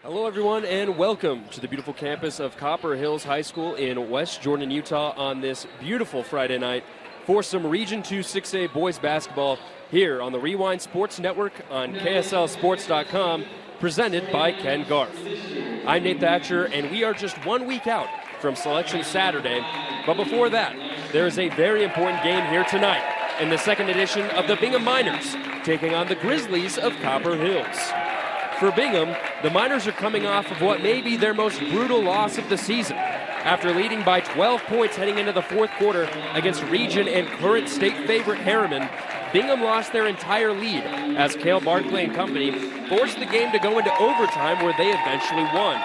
Hello, everyone, and welcome to the beautiful campus of Copper Hills High School in West Jordan, Utah on this beautiful Friday night for some Region 2 6A boys basketball here on the Rewind Sports Network on KSLSports.com, presented by Ken Garf. I'm Nate Thatcher, and we are just 1 week out from Selection Saturday. But before that, there is a very important game here tonight in the second edition of the Bingham Miners, taking on the Grizzlies of Copper Hills. For Bingham, the Miners are coming off of what may be their most brutal loss of the season. After leading by 12 points heading into the fourth quarter against region and current state favorite Harriman, Bingham lost their entire lead as Cale Barkley and company forced the game to go into overtime where they eventually won.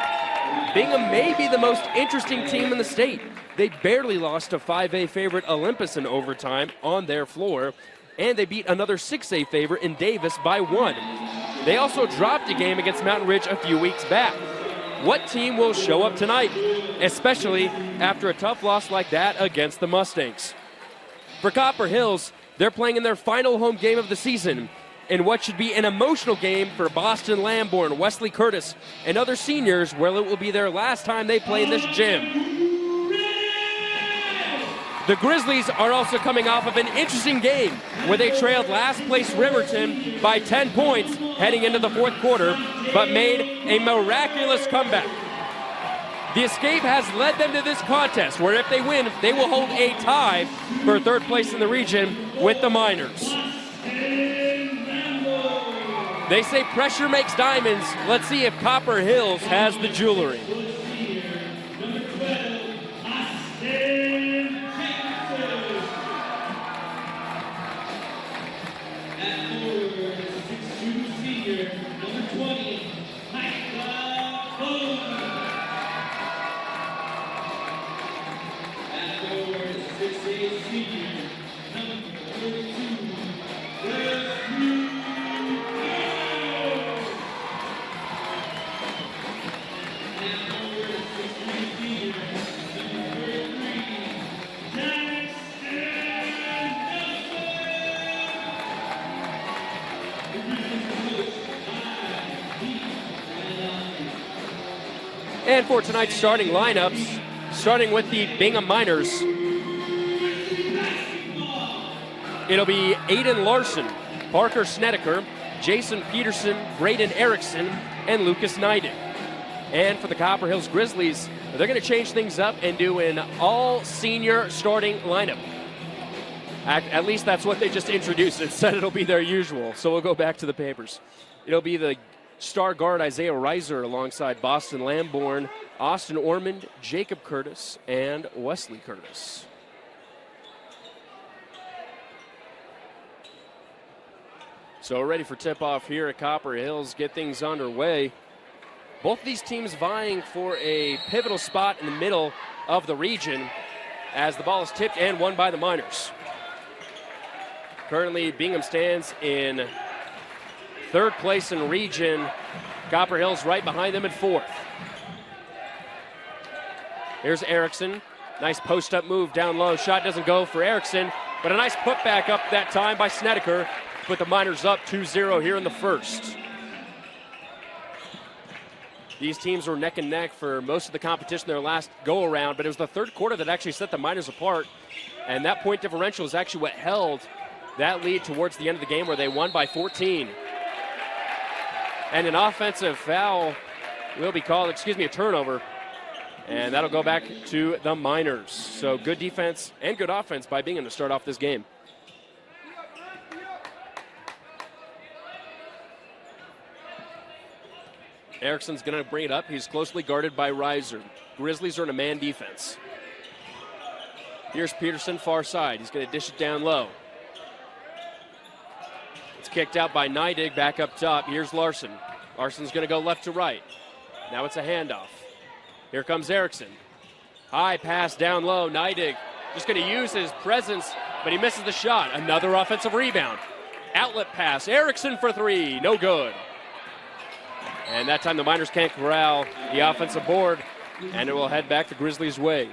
Bingham may be the most interesting team in the state. They barely lost to 5A favorite Olympus in overtime on their floor, and they beat another 6A favorite in Davis by 1. They also dropped a game against Mountain Ridge a few weeks back. What team will show up tonight, especially after a tough loss like that against the Mustangs? For Copper Hills, they're playing in their final home game of the season in what should be an emotional game for Boston Lamborn, Wesley Curtis, and other seniors, where it will be their last time they play in this gym. The Grizzlies are also coming off of an interesting game where they trailed last place Riverton by 10 points heading into the fourth quarter, but made a miraculous comeback. The escape has led them to this contest where if they win, they will hold a tie for third place in the region with the Miners. They say pressure makes diamonds. Let's see if Copper Hills has the jewelry. And for tonight's starting lineups, starting with the Bingham Miners, it'll be Aiden Larson, Parker Snedeker, Jason Peterson, Braden Erickson, and Lucas Neidig. And for the Copper Hills Grizzlies, they're going to change things up and do an all-senior starting lineup. At least that's what they just introduced. Instead, it'll be their usual. So we'll go back to the papers. It'll be the star guard Isaiah Reiser alongside Boston Lamborn, Austin Ormond, Jacob Curtis, and Wesley Curtis. So we're ready for tip-off here at Copper Hills. Get things underway. Both of these teams vying for a pivotal spot in the middle of the region as the ball is tipped and won by the Miners. Currently, Bingham stands in third place in region. Copper Hills right behind them in fourth. Here's Erickson. Nice post-up move down low. Shot doesn't go for Erickson, but a nice putback up that time by Snedeker to put the Miners up 2-0 here in the first. These teams were neck and neck for most of the competition their last go-around, but it was the third quarter that actually set the Miners apart, and that point differential is actually what held that lead towards the end of the game where they won by 14. And an offensive foul will be called, a turnover. And that'll go back to the Miners. So good defense and good offense by Bingham to start off this game. Erickson's going to bring it up. He's closely guarded by Reiser. Grizzlies are in a man defense. Here's Peterson, far side. He's going to dish it down low. It's kicked out by Neidig, back up top. Here's Larson. Larson's going to go left to right. Now it's a handoff. Here comes Erickson. High pass down low. Neidig just going to use his presence, but he misses the shot. Another offensive rebound. Outlet pass. Erickson for three. No good. And that time the Miners can't corral the offensive board, and it will head back the Grizzlies' way.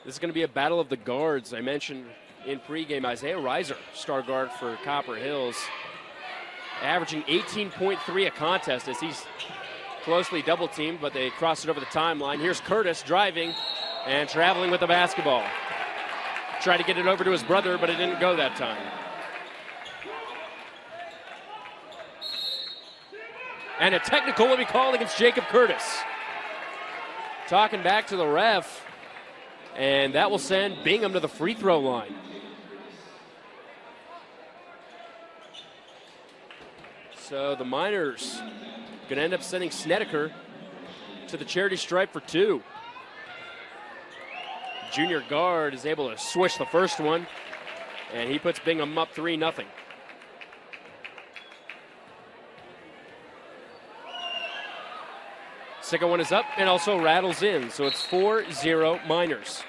This is going to be a battle of the guards. I mentioned in pregame Isaiah Reiser, star guard for Copper Hills. averaging 18.3 a contest as he's closely double teamed, but they cross it over the timeline. Here's Curtis driving and traveling with the basketball. Tried to get it over to his brother, but it didn't go that time. And a technical will be called against Jacob Curtis. Talking back to the ref, and that will send Bingham to the free throw line. So the Miners going to end up sending Snedeker to the charity stripe for 2. Junior guard is able to swish the first one, and he puts Bingham up 3-0. Second one is up and also rattles in, so it's 4-0 Miners.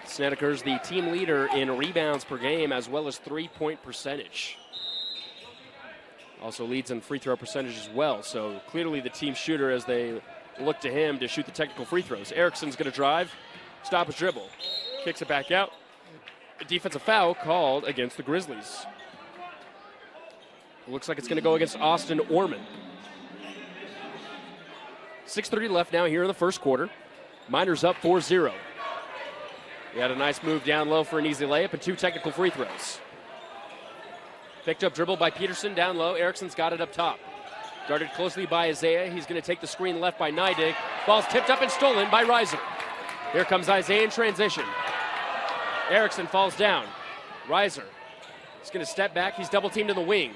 Snedeker's the team leader in rebounds per game as well as three-point percentage. Also leads in free throw percentage as well, so clearly the team shooter as they look to him to shoot the technical free throws. Erickson's going to drive, stop his dribble, kicks it back out. A defensive foul called against the Grizzlies. Looks like it's going to go against Austin Orman. 6:30 left now here in the first quarter. Miners up 4-0. He had a nice move down low for an easy layup and 2 technical free throws. Picked up dribble by Peterson down low. Erickson's got it up top. Guarded closely by Isaiah. He's going to take the screen left by Neidig. Ball's tipped up and stolen by Reiser. Here comes Isaiah in transition. Erickson falls down. Reiser is going to step back. He's double teamed in the wing.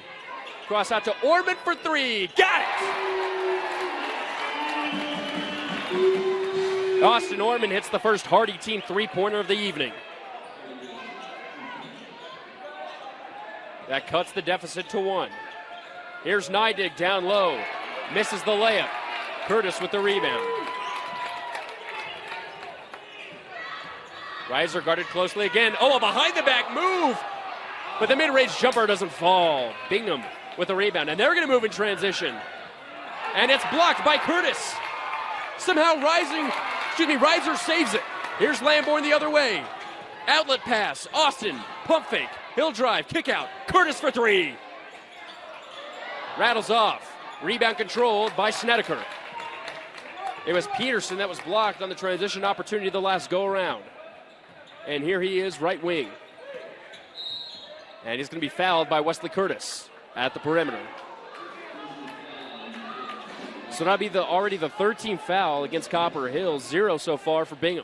Cross out to Orman for 3. Got it! Austin Orman hits the first Hardy team three-pointer of the evening. That cuts the deficit to 1. Here's Neidig down low. Misses the layup. Curtis with the rebound. Reiser guarded closely again. Oh, a behind-the-back move! But the mid-range jumper doesn't fall. Bingham with the rebound, and they're going to move in transition. And it's blocked by Curtis. Somehow Reiser saves it. Here's Lamborn the other way. Outlet pass, Austin, pump fake, he'll drive, kick out, Curtis for 3. Rattles off. Rebound controlled by Snedeker. It was Peterson that was blocked on the transition opportunity the last go-around. And here he is, right wing. And he's going to be fouled by Wesley Curtis at the perimeter. So that'll be already the 13th foul against Copper Hills, 0 so far for Bingham.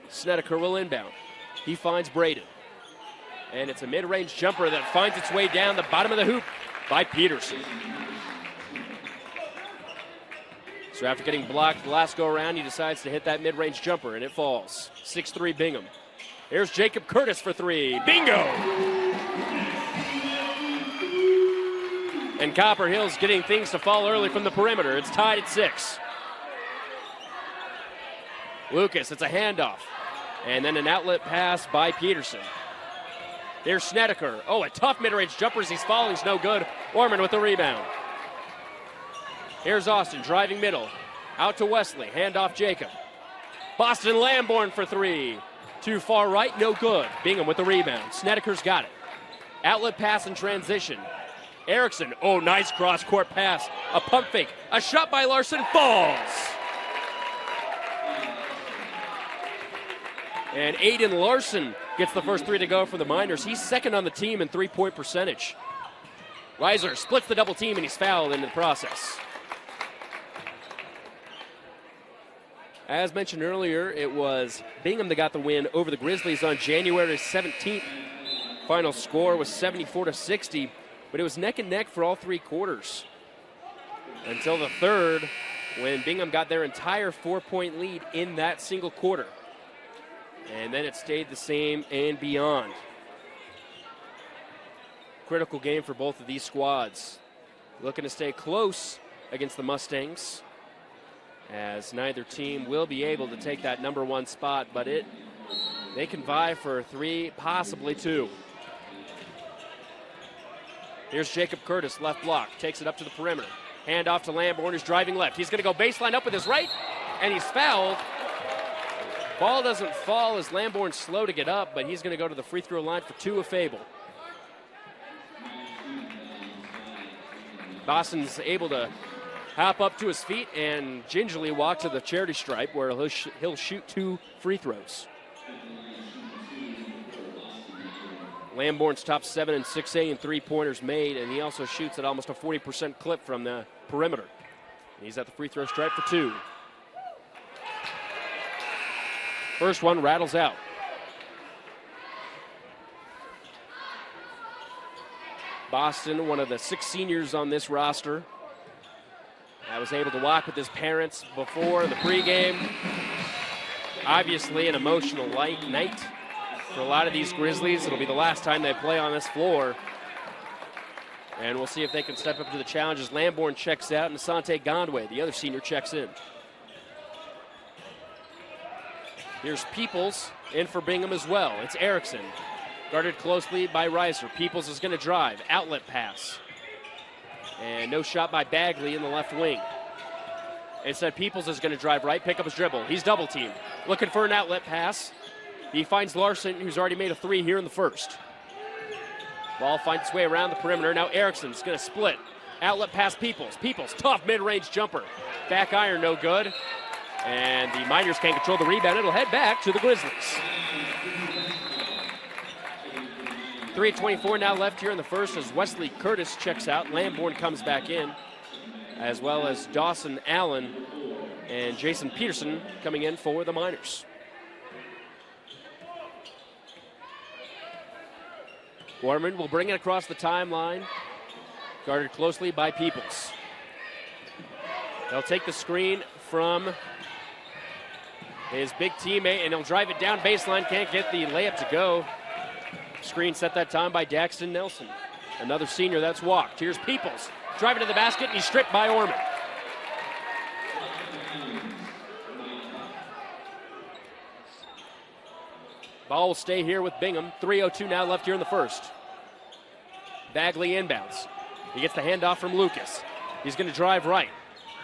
Snedeker will inbound. He finds Braden. And it's a mid-range jumper that finds its way down the bottom of the hoop by Peterson. So after getting blocked the last go-around, he decides to hit that mid-range jumper, and it falls. 6-3 Bingham. Here's Jacob Curtis for 3. Bingo! And Copper Hills getting things to fall early from the perimeter. It's tied at 6. Lucas, it's a handoff. And then an outlet pass by Peterson. Here's Snedeker. Oh, a tough mid-range jumper as he's falling is no good. Orman with the rebound. Here's Austin driving middle. Out to Wesley. Handoff Jacob. Boston Lamborn for 3. Too far right, no good. Bingham with the rebound. Snedeker's got it. Outlet pass in transition. Erickson. Oh, nice cross-court pass. A pump fake. A shot by Larson falls. And Aiden Larson gets the first 3 to go for the Miners. He's second on the team in three-point percentage. Reiser splits the double team, and he's fouled in the process. As mentioned earlier, it was Bingham that got the win over the Grizzlies on January 17th. Final score was 74-60, but it was neck and neck for all 3 quarters. Until the third, when Bingham got their entire 4-point lead in that single quarter. And then it stayed the same and beyond. Critical game for both of these squads. Looking to stay close against the Mustangs, as neither team will be able to take that number 1 spot, but they can vie for 3, possibly 2. Here's Jacob Curtis, left block, takes it up to the perimeter. Hand off to Lamborn, who's driving left. He's going to go baseline up with his right, and he's fouled. Ball doesn't fall as Lamborn's slow to get up, but he's going to go to the free throw line for 2 of Fable. Boston's able to hop up to his feet and gingerly walk to the charity stripe where he'll shoot 2 free throws. Lamborn's top 7 in 6A in three-pointers made, and he also shoots at almost a 40% clip from the perimeter. He's at the free throw stripe for 2. First one rattles out. Boston, one of the 6 seniors on this roster. I was able to walk with his parents before the pregame. Obviously an emotional night for a lot of these Grizzlies. It'll be the last time they play on this floor. And we'll see if they can step up to the challenge as Lamborn checks out and Asante Gondwe, the other senior, checks in. Here's Peoples in for Bingham as well. It's Erickson, guarded closely by Reiser. Peoples is going to drive, outlet pass. And no shot by Bagley in the left wing. Instead, Peoples is going to drive right, pick up his dribble. He's double teamed, looking for an outlet pass. He finds Larson, who's already made a 3 here in the first. Ball finds its way around the perimeter. Now Erickson's going to split. Outlet pass Peoples. Peoples, tough mid-range jumper. Back iron, no good. And the Miners can't control the rebound. It'll head back to the Grizzlies. 3:24 now left here in the first as Wesley Curtis checks out. Lamborn comes back in, as well as Dawson Allen and Jason Peterson coming in for the Miners. Gorman will bring it across the timeline, guarded closely by Peoples. They'll take the screen from his big teammate, and he'll drive it down baseline. Can't get the layup to go. Screen set that time by Daxton Nelson. Another senior that's walked. Here's Peoples. Driving to the basket, and he's stripped by Orman. Ball will stay here with Bingham. 3:02 now left here in the first. Bagley inbounds. He gets the handoff from Lucas. He's going to drive right.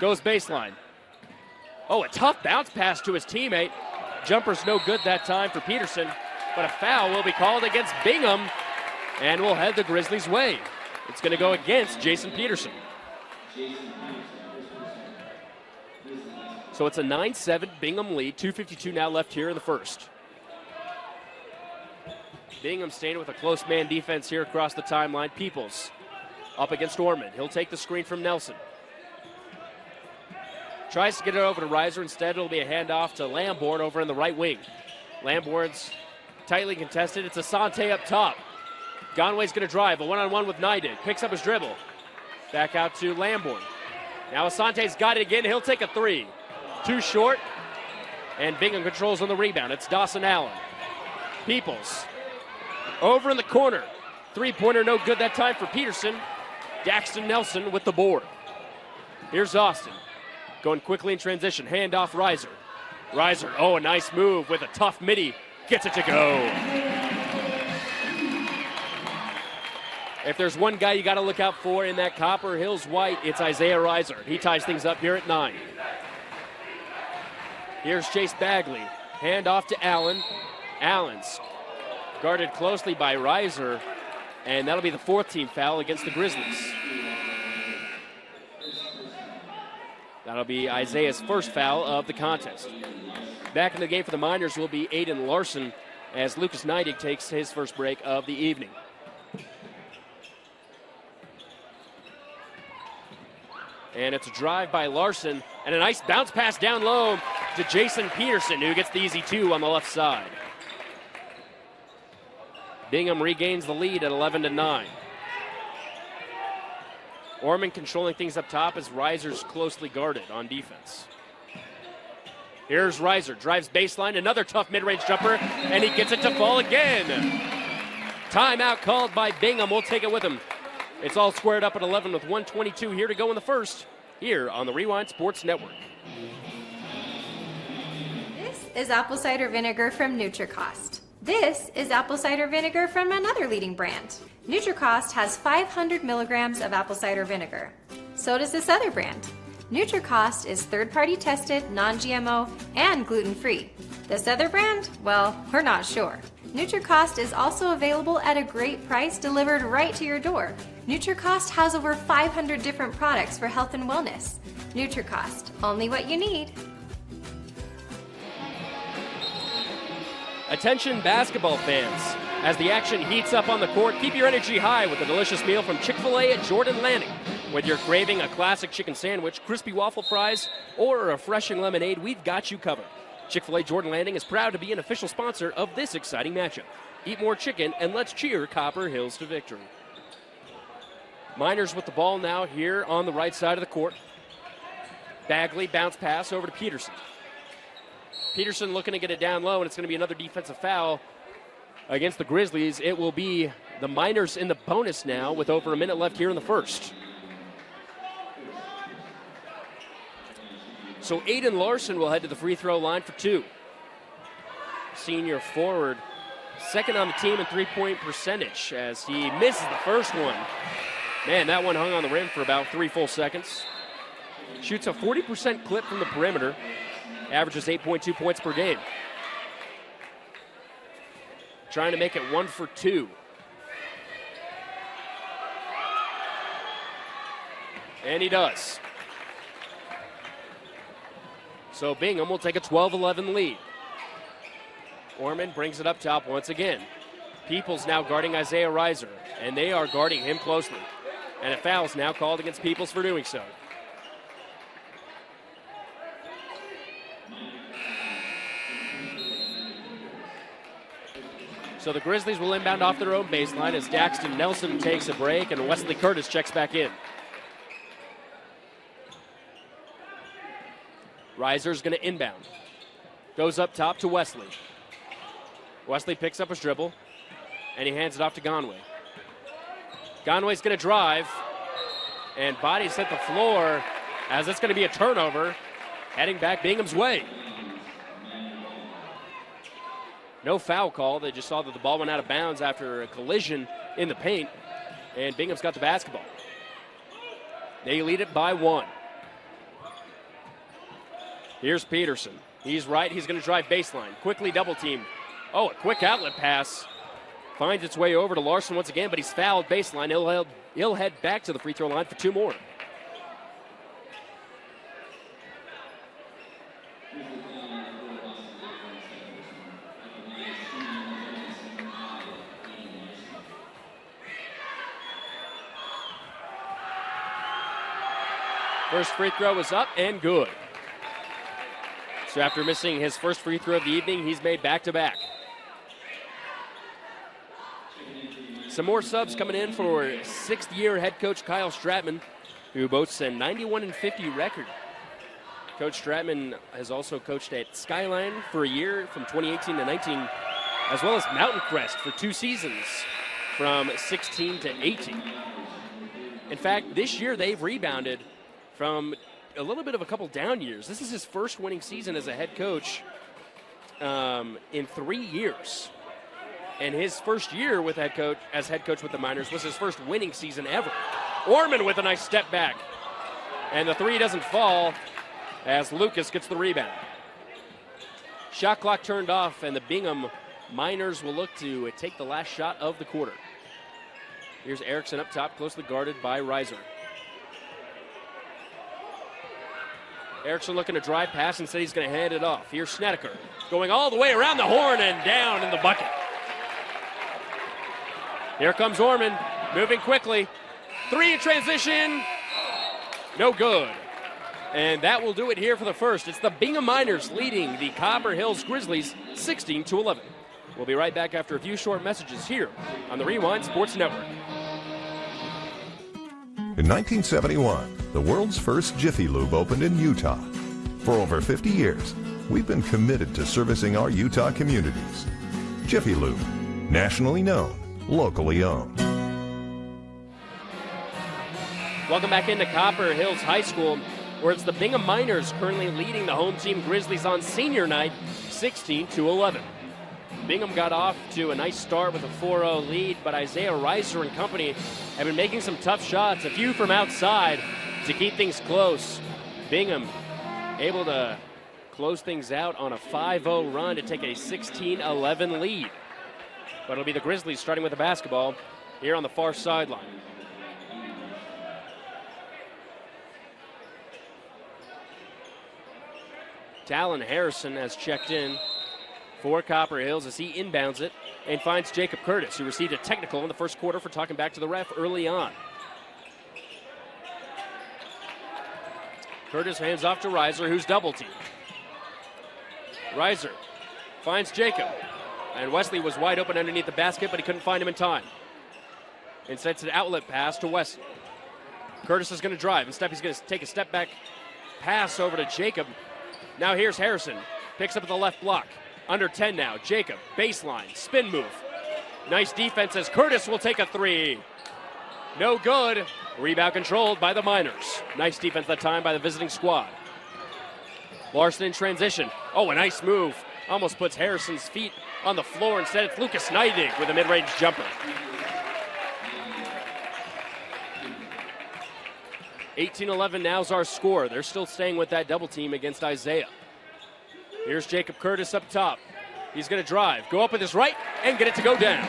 Goes baseline. Oh, a tough bounce pass to his teammate. Jumper's no good that time for Peterson, but a foul will be called against Bingham and will head the Grizzlies' way. It's going to go against Jason Peterson. So it's a 9-7 Bingham lead. 2:52 now left here in the first. Bingham staying with a close man defense here across the timeline. Peoples up against Orman. He'll take the screen from Nelson. Tries to get it over to Reiser. Instead, it'll be a handoff to Lamborn over in the right wing. Lamborn's tightly contested. It's Asante up top. Conway's going to drive. A one-on-one with Nidek. Picks up his dribble. Back out to Lamborn. Now Asante's got it again. He'll take a 3. Too short. And Bingham controls on the rebound. It's Dawson Allen. Peoples. Over in the corner. 3-pointer no good that time for Peterson. Daxton Nelson with the board. Here's Austin. Going quickly in transition. Handoff Reiser. Reiser, oh, a nice move with a tough midi. Gets it to go. If there's one guy you got to look out for in that Copper Hills white, it's Isaiah Reiser. He ties things up here at 9. Here's Chase Bagley. Handoff to Allen. Allen's guarded closely by Reiser, and that'll be the 4th team foul against the Grizzlies. That'll be Isaiah's first foul of the contest. Back in the game for the Miners will be Aiden Larson as Lucas Neidig takes his first break of the evening. And it's a drive by Larson and a nice bounce pass down low to Jason Peterson, who gets the easy 2 on the left side. Bingham regains the lead at 11-9. Orman controlling things up top as Reiser's closely guarded on defense. Here's Reiser, drives baseline, another tough mid-range jumper, and he gets it to fall again. Timeout called by Bingham. We'll take it with him. It's all squared up at 11 with 1:22 here to go in the first, here on the Rewind Sports Network. This is apple cider vinegar from NutriCost. This is apple cider vinegar from another leading brand. NutriCost has 500 milligrams of apple cider vinegar. So does this other brand. NutriCost is third-party tested, non-GMO, and gluten-free. This other brand? Well, we're not sure. NutriCost is also available at a great price delivered right to your door. NutriCost has over 500 different products for health and wellness. NutriCost, only what you need. Attention basketball fans. As the action heats up on the court, keep your energy high with a delicious meal from Chick-fil-A at Jordan Landing. Whether you're craving a classic chicken sandwich, crispy waffle fries, or a refreshing lemonade, we've got you covered. Chick-fil-A Jordan Landing is proud to be an official sponsor of this exciting matchup. Eat more chicken and let's cheer Copper Hills to victory. Miners with the ball now here on the right side of the court. Bagley bounce pass over to Peterson. Peterson looking to get it down low, and it's going to be another defensive foul against the Grizzlies. It will be the Miners in the bonus now with over a minute left here in the first. So Aiden Larson will head to the free throw line for two. Senior forward, second on the team in three-point percentage as he misses the first one. Man, that one hung on the rim for about 3 full seconds. Shoots a 40% clip from the perimeter. Averages 8.2 points per game. Trying to make it 1 for 2. And he does. So Bingham will take a 12-11 lead. Orman brings it up top once again. Peoples now guarding Isaiah Reiser, and they are guarding him closely. And a foul is now called against Peoples for doing so. So the Grizzlies will inbound off their own baseline as Daxton Nelson takes a break and Wesley Curtis checks back in. Reiser's going to inbound. Goes up top to Wesley. Wesley picks up his dribble, and he hands it off to Conway. Conway's going to drive, and bodies hit the floor as it's going to be a turnover, heading back Bingham's way. No foul call. They just saw that the ball went out of bounds after a collision in the paint, and Bingham's got the basketball. They lead it by 1. Here's Peterson. He's right. He's going to drive baseline. Quickly double team. Oh, a quick outlet pass. Finds its way over to Larson once again, but he's fouled baseline. He'll head back to the free throw line for 2 more. First free throw is up and good. So after missing his first free throw of the evening, he's made back-to-back. Some more subs coming in for 6th-year head coach Kyle Stratman, who boasts a 91-50 record. Coach Stratman has also coached at Skyline for a year from 2018 to 19, as well as Mountain Crest for 2 seasons from 16 to 18. In fact, this year they've rebounded from a little bit of a couple down years. This is his first winning season as a head coach in 3 years. And his first year with head coach with the Miners was his first winning season ever. Orman with a nice step back. And the three doesn't fall as Lucas gets the rebound. Shot clock turned off, and the Bingham Miners will look to take the last shot of the quarter. Here's Erickson up top, closely guarded by Reiser. Erickson looking to drive pass and said he's going to hand it off. Here's Snedeker going all the way around the horn and down in the bucket. Here comes Orman, moving quickly. 3 in transition, no good. And that will do it here for the first. It's the Bingham Miners leading the Copper Hills Grizzlies 16-11. We'll be right back after a few short messages here on the Rewind Sports Network. In 1971, the world's first Jiffy Lube opened in Utah. For over 50 years, we've been committed to servicing our Utah communities. Jiffy Lube, nationally known, locally owned. Welcome back into Copper Hills High School, where it's the Bingham Miners currently leading the home team Grizzlies on senior night, 16-11. Bingham got off to a nice start with a 4-0 lead, but Isaiah Reiser and company have been making some tough shots, a few from outside, to keep things close. Bingham able to close things out on a 5-0 run to take a 16-11 lead. But it'll be the Grizzlies starting with the basketball here on the far sideline. Talon Harrison has checked in for Copper Hills as he inbounds it and finds Jacob Curtis, who received a technical in the first quarter for talking back to the ref early on. Curtis hands off to Reiser, who's double-teamed. Reiser finds Jacob, and Wesley was wide open underneath the basket, but he couldn't find him in time. Instead, it's an outlet pass to Wesley. Curtis is going to drive. Instead, he's going to take a step-back pass over to Jacob. Now here's Harrison. Picks up at the left block. Under 10 now. Jacob, baseline, spin move. Nice defense as Curtis will take a three. No good. Rebound controlled by the Miners. Nice defense that time by the visiting squad. Larson in transition. Oh, a nice move. Almost puts Harrison's feet on the floor. Instead, it's Lucas Neidig with a mid-range jumper. 18-11 now's our score. They're still staying with that double team against Isaiah. Here's Jacob Curtis up top. He's going to drive, go up with his right, and get it to go down.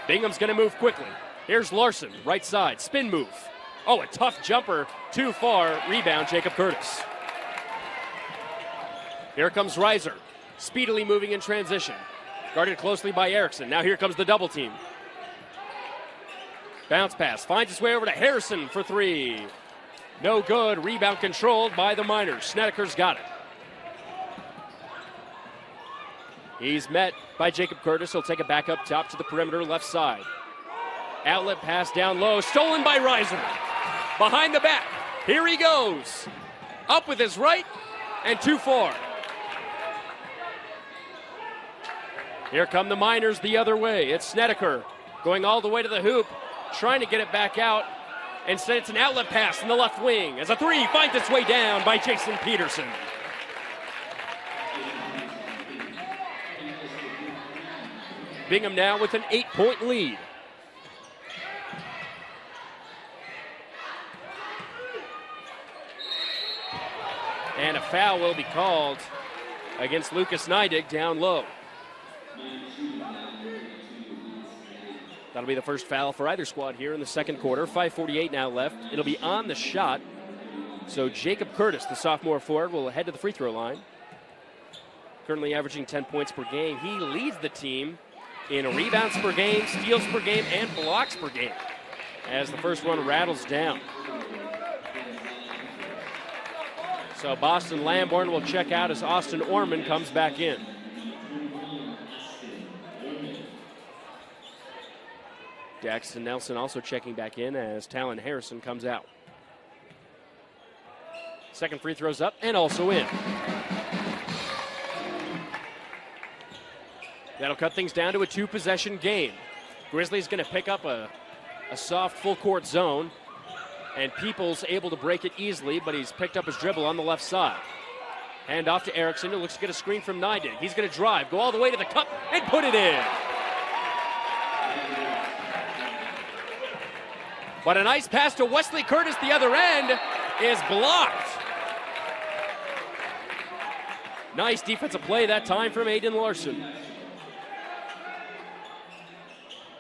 Bingham's going to move quickly. Here's Larson, right side, spin move. Oh, a tough jumper, too far. Rebound, Jacob Curtis. Here comes Reiser, speedily moving in transition. Guarded closely by Erickson. Now here comes the double team. Bounce pass, finds its way over to Harrison for three. No good, rebound controlled by the Miners. Snedeker's got it. He's met by Jacob Curtis. He'll take it back up top to the perimeter left side. Outlet pass down low, stolen by Reiser. Behind the back, here he goes. Up with his right, and too far. Here come the Miners the other way. It's Snedeker going all the way to the hoop, trying to get it back out. Instead, it's an outlet pass in the left wing as a three finds its way down by Jason Peterson. Bingham now with an 8-point lead. And a foul will be called against Lucas Neidig down low. That'll be the first foul for either squad here in the second quarter. 5:48 now left. It'll be on the shot. So Jacob Curtis, the sophomore forward, will head to the free throw line. Currently averaging 10 points per game. He leads the team in rebounds per game, steals per game, and blocks per game as the first one rattles down. So Boston Lamborn will check out as Austin Orman comes back in. Jackson Nelson also checking back in as Talon Harrison comes out. Second free throw's up and also in. That'll cut things down to a two-possession game. Grizzlies going to pick up a soft full-court zone, and Peoples able to break it easily, but he's picked up his dribble on the left side. Hand off to Erickson, who looks to get a screen from Neidig. He's going to drive, go all the way to the cup, and put it in. But a nice pass to Wesley Curtis, the other end, is blocked. Nice defensive play that time from Aiden Larson.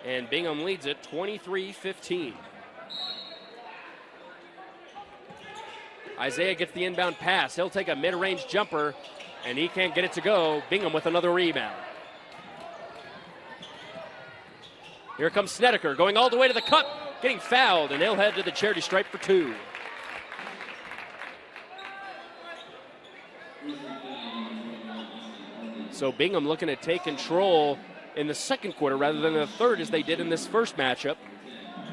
And Bingham leads it 23-15. Isaiah gets the inbound pass. He'll take a mid-range jumper, and he can't get it to go. Bingham with another rebound. Here comes Snedeker going all the way to the cup, getting fouled, and he'll head to the charity stripe for two. So Bingham looking to take control in the second quarter rather than the third as they did in this first matchup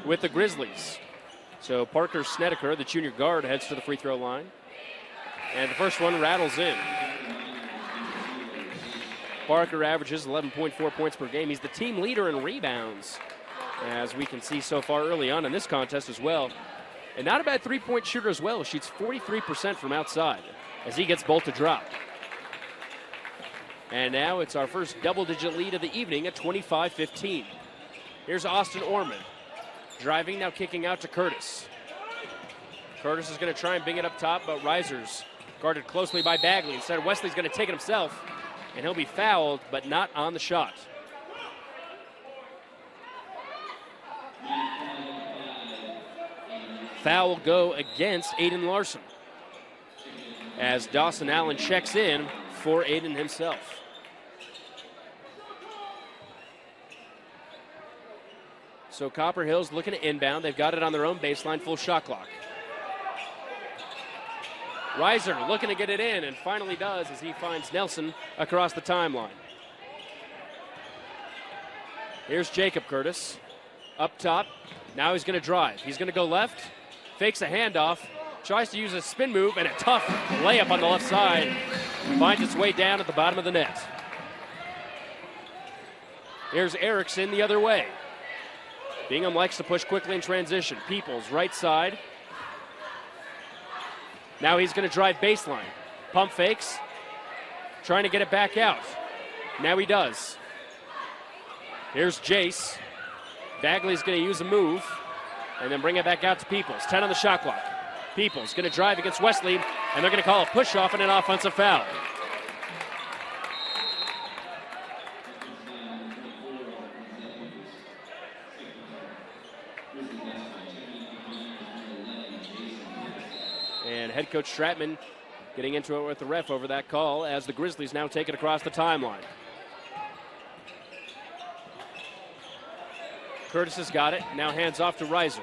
with the Grizzlies. So Parker Snedeker, the junior guard, heads to the free throw line. And the first one rattles in. Parker averages 11.4 points per game. He's the team leader in rebounds, as we can see so far early on in this contest as well. And not a bad three-point shooter as well. Shoots 43% from outside as he gets both to drop. And now it's our first double-digit lead of the evening at 25-15. Here's Austin Orman. Driving, now kicking out to Curtis. Curtis is going to try and bring it up top, but Reiser's guarded closely by Bagley. Instead, Wesley's going to take it himself, and he'll be fouled, but not on the shot. Foul will go against Aiden Larson as Dawson Allen checks in for Aiden himself. So Copper Hills looking to inbound. They've got it on their own baseline, full shot clock. Reiser looking to get it in, and finally does as he finds Nelson across the timeline. Here's Jacob Curtis up top. Now he's going to drive. He's going to go left, fakes a handoff, tries to use a spin move, and a tough layup on the left side. Finds its way down at the bottom of the net. Here's Erickson the other way. Bingham likes to push quickly in transition. Peoples, right side. Now he's going to drive baseline. Pump fakes. Trying to get it back out. Now he does. Here's Jace. Bagley's going to use a move and then bring it back out to Peoples. 10 on the shot clock. Peoples going to drive against Wesley, and they're going to call a push-off and an offensive foul. And head coach Stratman getting into it with the ref over that call as the Grizzlies now take it across the timeline. Curtis has got it, now hands off to Reiser.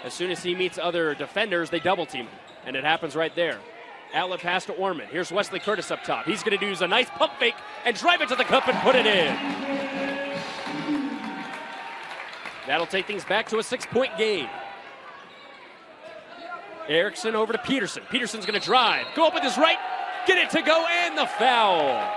As soon as he meets other defenders, they double team him, and it happens right there. Outlet pass to Orman. Here's Wesley Curtis up top. He's going to use a nice pump fake and drive it to the cup and put it in. That'll take things back to a 6-point game. Erickson over to Peterson. Peterson's going to drive, go up with his right, get it to go, and the foul.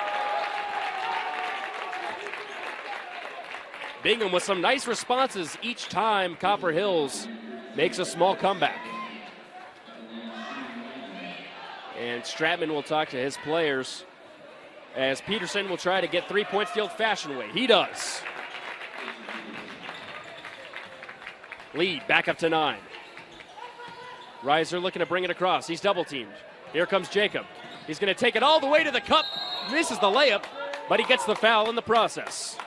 Bingham with some nice responses each time Copper Hills makes a small comeback. And Stratman will talk to his players as Peterson will try to get 3 points the old-fashioned way. He does. Lead back up to 9. Reiser looking to bring it across. He's double-teamed. Here comes Jacob. He's going to take it all the way to the cup. Misses the layup, but he gets the foul in the process.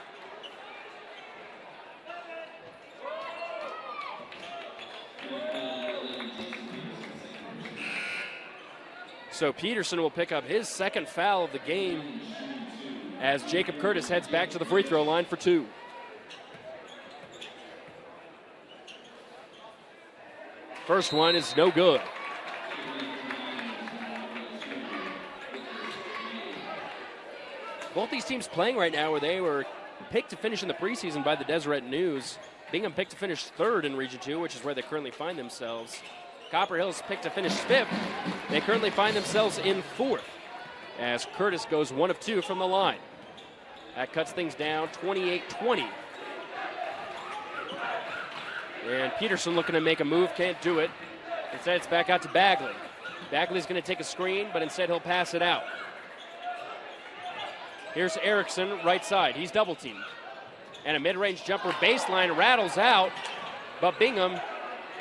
So Peterson will pick up his second foul of the game as Jacob Curtis heads back to the free throw line for 2. First one is no good. Both these teams playing right now where they were picked to finish in the preseason by the Deseret News. Bingham picked to finish 3rd in Region 2, which is where they currently find themselves. Copper Hills picked to finish 5th. They currently find themselves in 4th as Curtis goes 1 of 2 from the line. That cuts things down 28-20. And Peterson looking to make a move, can't do it. Instead, it's back out to Bagley. Bagley's going to take a screen, but instead he'll pass it out. Here's Erickson, right side. He's double-teamed. And a mid-range jumper baseline rattles out, but Bingham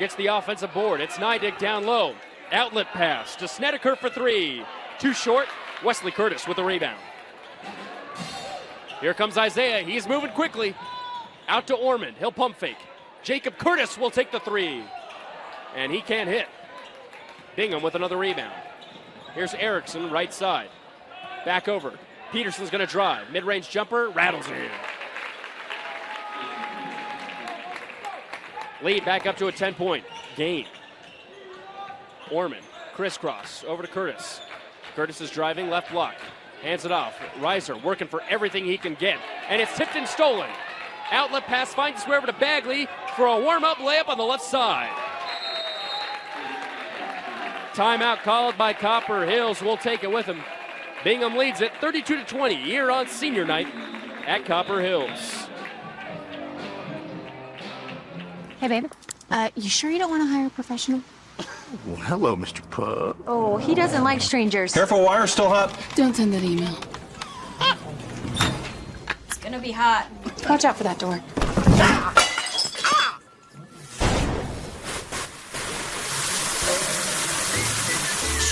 gets the offensive board. It's Neidig down low. Outlet pass to Snedeker for 3. Too short. Wesley Curtis with the rebound. Here comes Isaiah. He's moving quickly. Out to Orman. He'll pump fake. Jacob Curtis will take the 3. And he can't hit. Bingham with another rebound. Here's Erickson, right side. Back over. Peterson's going to drive. Mid-range jumper. Rattles it in. Lead back up to a 10-point game. Orman, crisscross, over to Curtis. Curtis is driving, left block. Hands it off. Reiser working for everything he can get. And it's tipped and stolen. Outlet pass finds its way over to Bagley for a warm-up layup on the left side. Timeout called by Copper Hills. We'll take it with him. Bingham leads it 32-20 here on senior night at Copper Hills. Hey, babe. You sure you don't want to hire a professional? Well, hello, Mr. Pup. Oh, he doesn't like strangers. Careful, wire's still hot. Don't send that email. It's gonna be hot. Watch out for that door.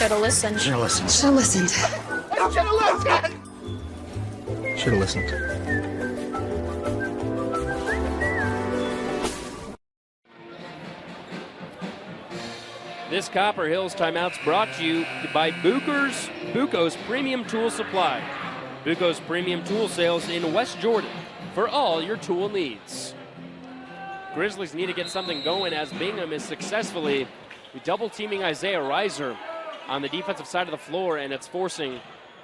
Should have listened. Should have listened. Should have listened. Should have listened. This Copper Hills timeout's brought to you by Buco's Premium Tool Supply. Buco's Premium Tool Sales in West Jordan for all your tool needs. Grizzlies need to get something going as Bingham is successfully double-teaming Isaiah Reiser on the defensive side of the floor, and it's forcing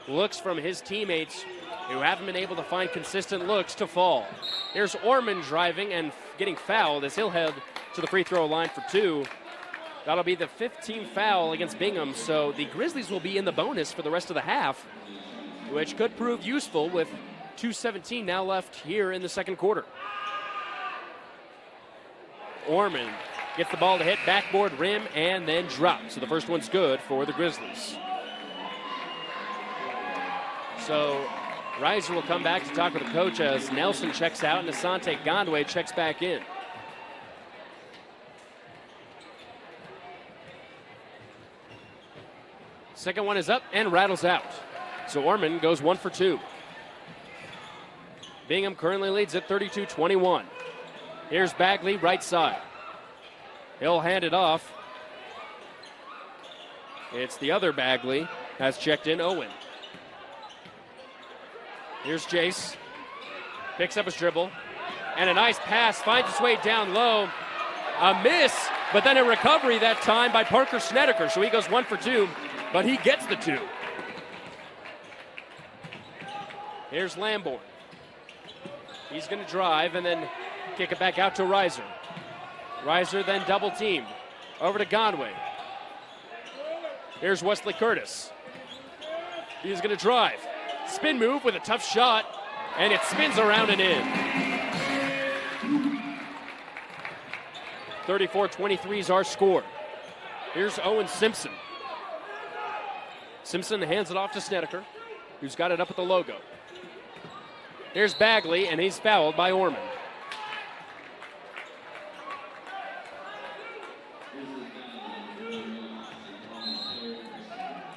looks from his teammates who haven't been able to find consistent looks to fall. Here's Orman driving and getting fouled as he'll head to the free throw line for two. That'll be the 15th foul against Bingham, so the Grizzlies will be in the bonus for the rest of the half, which could prove useful with 2:17 now left here in the second quarter. Orman gets the ball to hit backboard rim and then drop. So the first one's good for the Grizzlies. So Reiser will come back to talk with the coach as Nelson checks out and Asante Gondwe checks back in. Second one is up and rattles out. So Orman goes 1 for 2. Bingham currently leads at 32-21. Here's Bagley, right side. He'll hand it off. It's the other Bagley, has checked in Owen. Here's Jace. Picks up his dribble. And a nice pass, finds its way down low. A miss, but then a recovery that time by Parker Snedeker. So he goes 1 for 2, but he gets the 2. Here's Lamborn. He's going to drive and then kick it back out to Reiser. Reiser then double teamed. Over to Gondwe. Here's Wesley Curtis. He's going to drive. Spin move with a tough shot, and it spins around and in. 34-23 is our score. Here's Owen Simpson. Simpson hands it off to Snedeker, who's got it up at the logo. Here's Bagley, and he's fouled by Orman.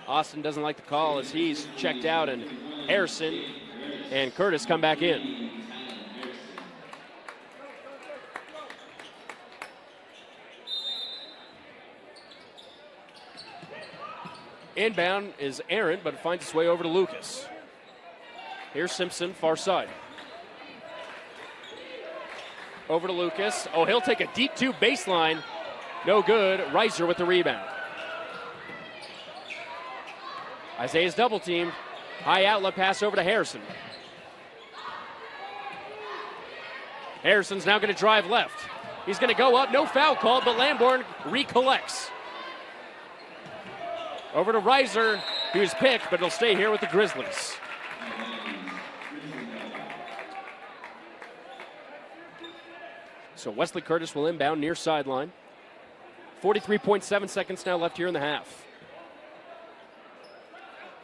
Austin doesn't like the call as he's checked out, and Harrison and Curtis come back in. Inbound is Aaron, but it finds its way over to Lucas. Here's Simpson, far side. Over to Lucas. Oh, he'll take a deep two baseline. No good. Reiser with the rebound. Isaiah's double teamed. High outlet pass over to Harrison. Harrison's now going to drive left. He's going to go up. No foul called, but Lamborn recollects. Over to Reiser, who's picked, but he'll stay here with the Grizzlies. So Wesley Curtis will inbound near sideline. 43.7 seconds now left here in the half.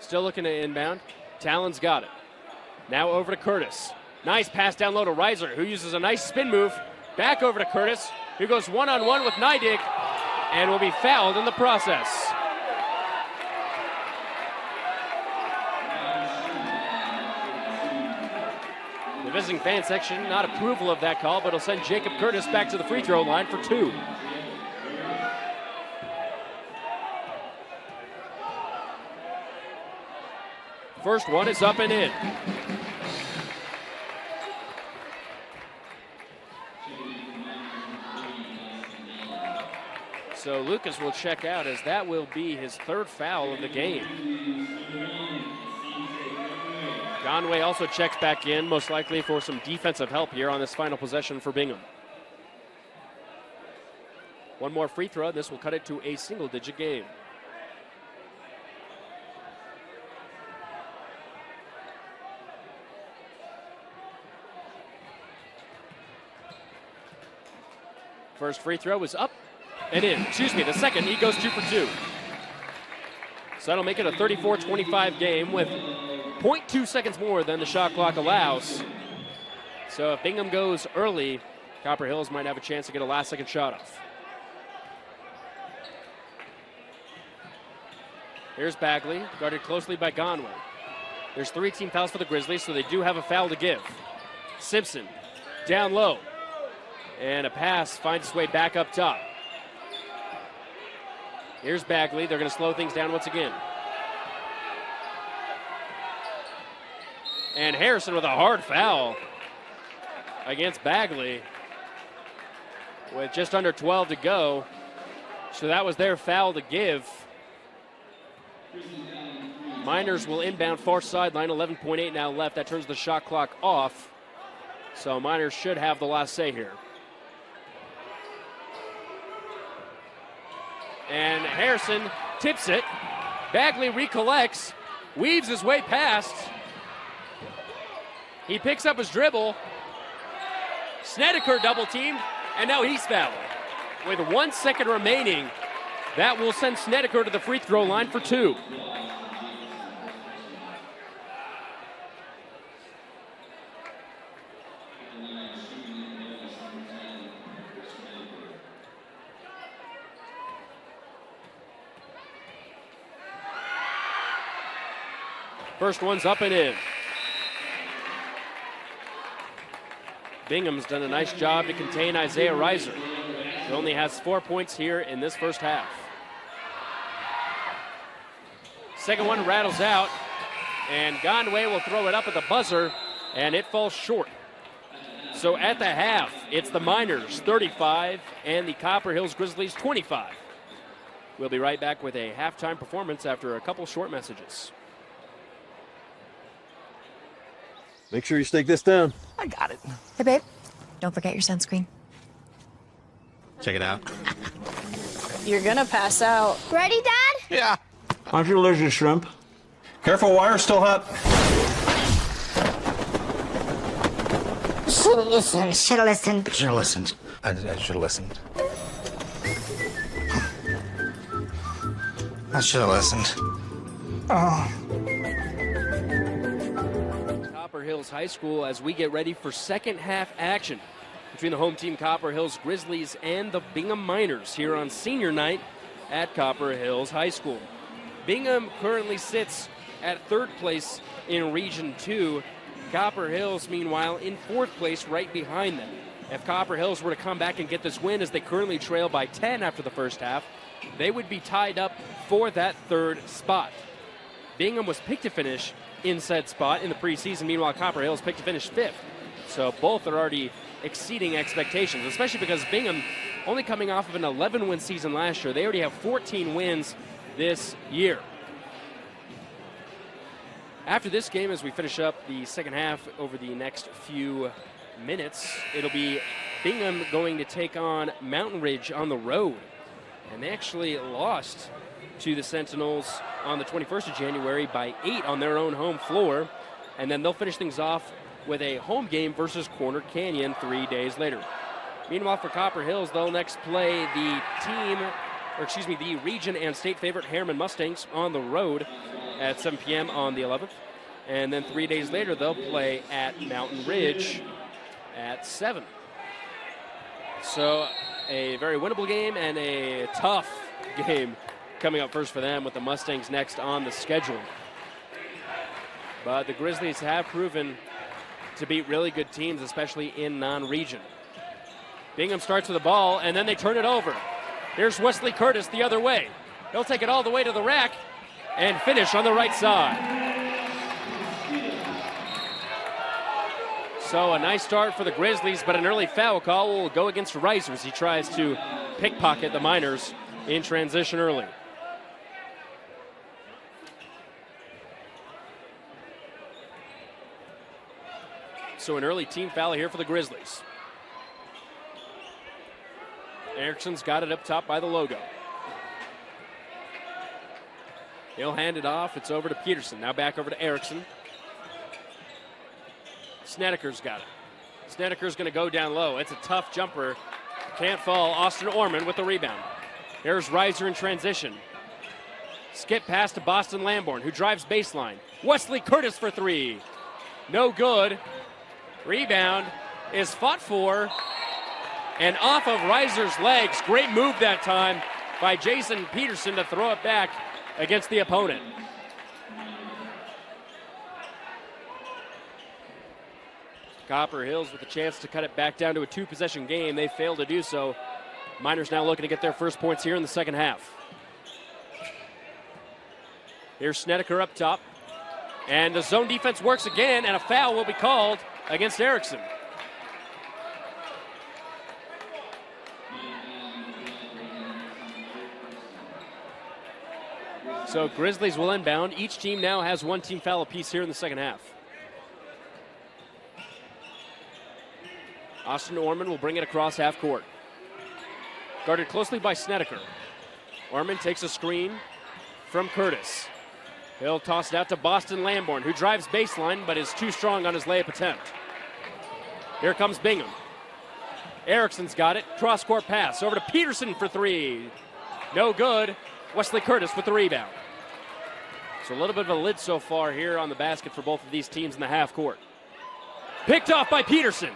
Still looking to inbound. Talon's got it. Now over to Curtis. Nice pass down low to Reiser, who uses a nice spin move. Back over to Curtis, who goes one-on-one with Neidig and will be fouled in the process. The visiting fan section not approval of that call, but it'll send Jacob Curtis back to the free throw line for 2. First one is up and in. So Lucas will check out as that will be his 3rd foul of the game. Conway also checks back in, most likely for some defensive help here on this final possession for Bingham. One more free throw, this will cut it to a single-digit game. First free throw is up and in. The second, he goes 2 for 2. So that'll make it a 34-25 game with 0.2 seconds more than the shot clock allows. So if Bingham goes early, Copper Hills might have a chance to get a last-second shot off. Here's Bagley, guarded closely by Conway. There's 3 team fouls for the Grizzlies, so they do have a foul to give. Simpson, down low. And a pass finds its way back up top. Here's Bagley. They're going to slow things down once again. And Harrison with a hard foul against Bagley with just under 12 to go. So that was their foul to give. Miners will inbound far sideline, 11.8 now left. That turns the shot clock off. So Miners should have the last say here. And Harrison tips it. Bagley recollects, weaves his way past. He picks up his dribble. Snedeker double teamed, and now he's fouled. With 1 second remaining, that will send Snedeker to the free throw line for 2. First one's up and in. Bingham's done a nice job to contain Isaiah Reiser. He only has 4 points here in this first half. Second one rattles out, and Conway will throw it up at the buzzer, and it falls short. So at the half, it's the Miners 35 and the Copper Hills Grizzlies 25. We'll be right back with a halftime performance after a couple short messages. Make sure you stick this down. I got it. Hey, babe. Don't forget your sunscreen. Check it out. You're gonna pass out. Ready, Dad? Yeah. Aren't you allergic to shrimp? Careful, wire's still hot. Should've listened. Should have listened. I should have listened. I should have listened. Oh. Copper Hills High School as we get ready for second half action between the home team Copper Hills Grizzlies and the Bingham Miners here on senior night at Copper Hills High School. Bingham currently sits at 3rd place in Region 2. Copper Hills, meanwhile, in 4th place right behind them. If Copper Hills were to come back and get this win as they currently trail by 10 after the first half, they would be tied up for that 3rd spot. Bingham was picked to finish in said spot in the preseason. Meanwhile, Copper Hills picked to finish 5th. So both are already exceeding expectations, especially because Bingham only coming off of an 11-win season last year. They already have 14 wins this year. After this game, as we finish up the second half over the next few minutes, it'll be Bingham going to take on Mountain Ridge on the road. And they actually lost to the Sentinels on the 21st of January by 8 on their own home floor. And then they'll finish things off with a home game versus Corner Canyon 3 days later. Meanwhile, for Copper Hills, they'll next play the region and state favorite Harriman Mustangs on the road at 7 p.m. on the 11th. And then 3 days later, they'll play at Mountain Ridge at 7. So a very winnable game and a tough game coming up first for them, with the Mustangs next on the schedule. But the Grizzlies have proven to beat really good teams, especially in non-region. Bingham starts with the ball, and then they turn it over. Here's Wesley Curtis the other way. He'll take it all the way to the rack and finish on the right side. So a nice start for the Grizzlies, but an early foul call will go against Reiser as he tries to pickpocket the Miners in transition early. So an early team foul here for the Grizzlies. Erickson's got it up top by the logo. He'll hand it off. It's over to Peterson. Now back over to Erickson. Snedeker's got it. Snedeker's going to go down low. It's a tough jumper. Can't fall. Austin Orman with the rebound. There's Reiser in transition. Skip pass to Boston Lamborn, who drives baseline. Wesley Curtis for 3. No good. Rebound is fought for and off of Reiser's legs. Great move that time by Jason Peterson to throw it back against the opponent. Copper Hills with a chance to cut it back down to a 2-possession game. They failed to do so. Miners now looking to get their first points here in the second half. Here's Snedeker up top. And the zone defense works again, and a foul will be called against Erickson. So Grizzlies will inbound. Each team now has one team foul apiece here in the second half. Austin Orman will bring it across half court. Guarded closely by Snedeker. Orman takes a screen from Curtis. He'll toss it out to Boston Lamborn, who drives baseline but is too strong on his layup attempt. Here comes Bingham. Erickson's got it. Cross-court pass over to Peterson for three. No good. Wesley Curtis with the rebound. So a little bit of a lid so far here on the basket for both of these teams in the half court. Picked off by Peterson.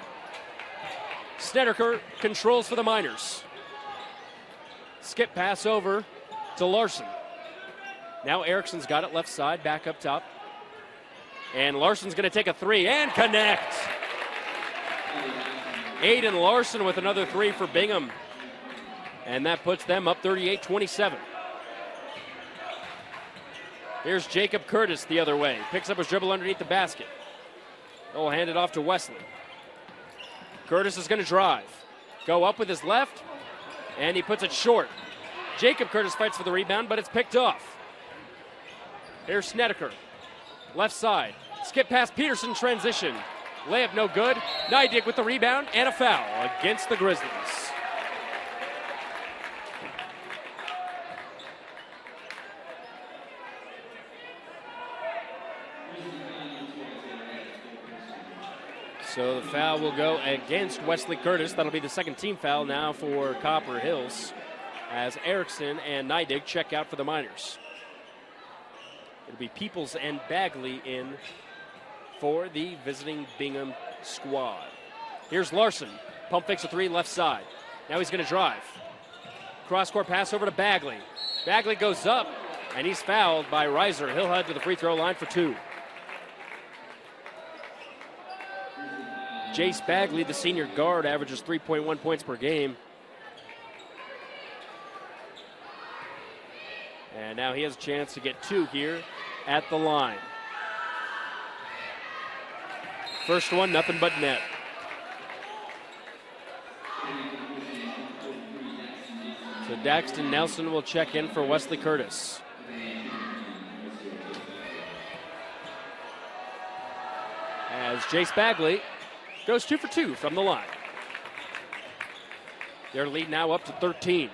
Snedeker controls for the Miners. Skip pass over to Larson. Now Erickson's got it left side, back up top. And Larson's going to take a three and connect. Aiden Larson with another three for Bingham. And that puts them up 38-27. Here's Jacob Curtis the other way. Picks up his dribble underneath the basket. He'll hand it off to Wesley. Curtis is going to drive. Go up with his left, and he puts it short. Jacob Curtis fights for the rebound, but it's picked off. Here's Snedeker. Left side. Skip past Peterson, transition. Layup no good. Nydig with the rebound and a foul against the Grizzlies. So the foul will go against Wesley Curtis. That'll be the second team foul now for Copper Hills as Erickson and Nydig check out for the Miners. It'll be Peoples and Bagley in for the visiting Bingham squad. Here's Larson. Pump fakes a three left side. Now he's going to drive. Cross-court pass over to Bagley. Bagley goes up, and he's fouled by Reiser. He'll head to the free throw line for two. Jace Bagley, the senior guard, averages 3.1 points per game. And now he has a chance to get two here at the line. First one, nothing but net. So Daxton Nelson will check in for Wesley Curtis. As Jace Bagley goes 2 for 2 from the line. Their lead now up to 13.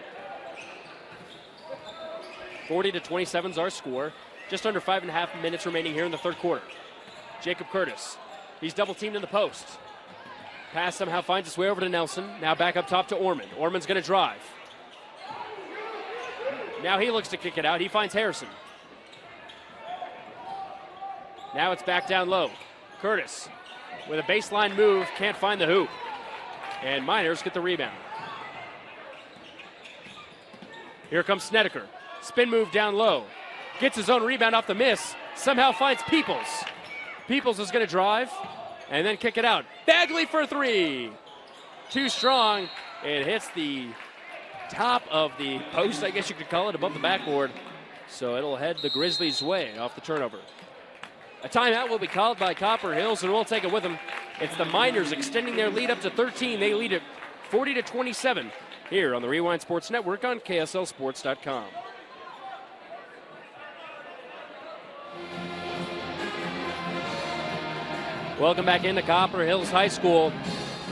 40-27 is our score. Just under 5.5 minutes remaining here in the third quarter. Jacob Curtis. He's double teamed in the post. Pass somehow finds its way over to Nelson. Now back up top to Orman. Orman's going to drive. Now he looks to kick it out. He finds Harrison. Now it's back down low. Curtis with a baseline move, can't find the hoop. And Miners get the rebound. Here comes Snedeker. Spin move down low. Gets his own rebound off the miss. Somehow finds Peoples. Peoples is going to drive and then kick it out. Bagley for three. Too strong. It hits the top of the post, I guess you could call it, above the backboard. So it'll head the Grizzlies' way off the turnover. A timeout will be called by Copper Hills, and we'll take it with them. It's the Miners extending their lead up to 13. They lead it 40-27 here on the Rewind Sports Network on KSLSports.com. Welcome back into Copper Hills High School,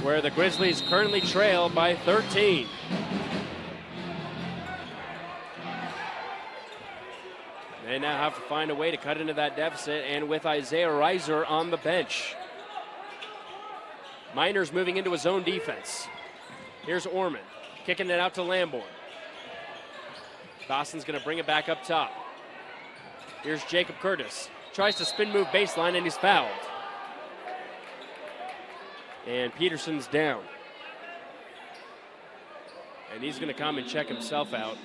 where the Grizzlies currently trail by 13. They now have to find a way to cut into that deficit, and with Isaiah Reiser on the bench. Miners moving into a zone defense. Here's Orman, kicking it out to Lamborn. Dawson's going to bring it back up top. Here's Jacob Curtis. Tries to spin move baseline, and he's fouled. And Peterson's down. And he's going to come and check himself out.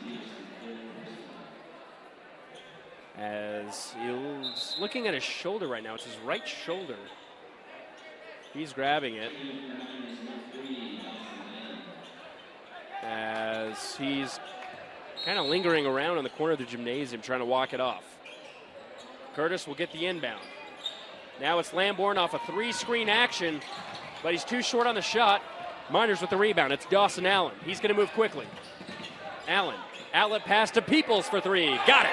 as he's looking at his shoulder right now. It's his right shoulder. He's grabbing it as he's kind of lingering around in the corner of the gymnasium trying to walk it off. Curtis will get the inbound. Now it's Lamborn off a 3-screen action, but he's too short on the shot. Miners with the rebound. It's Dawson Allen. He's going to move quickly. Allen, outlet pass to Peoples for 3. Got it.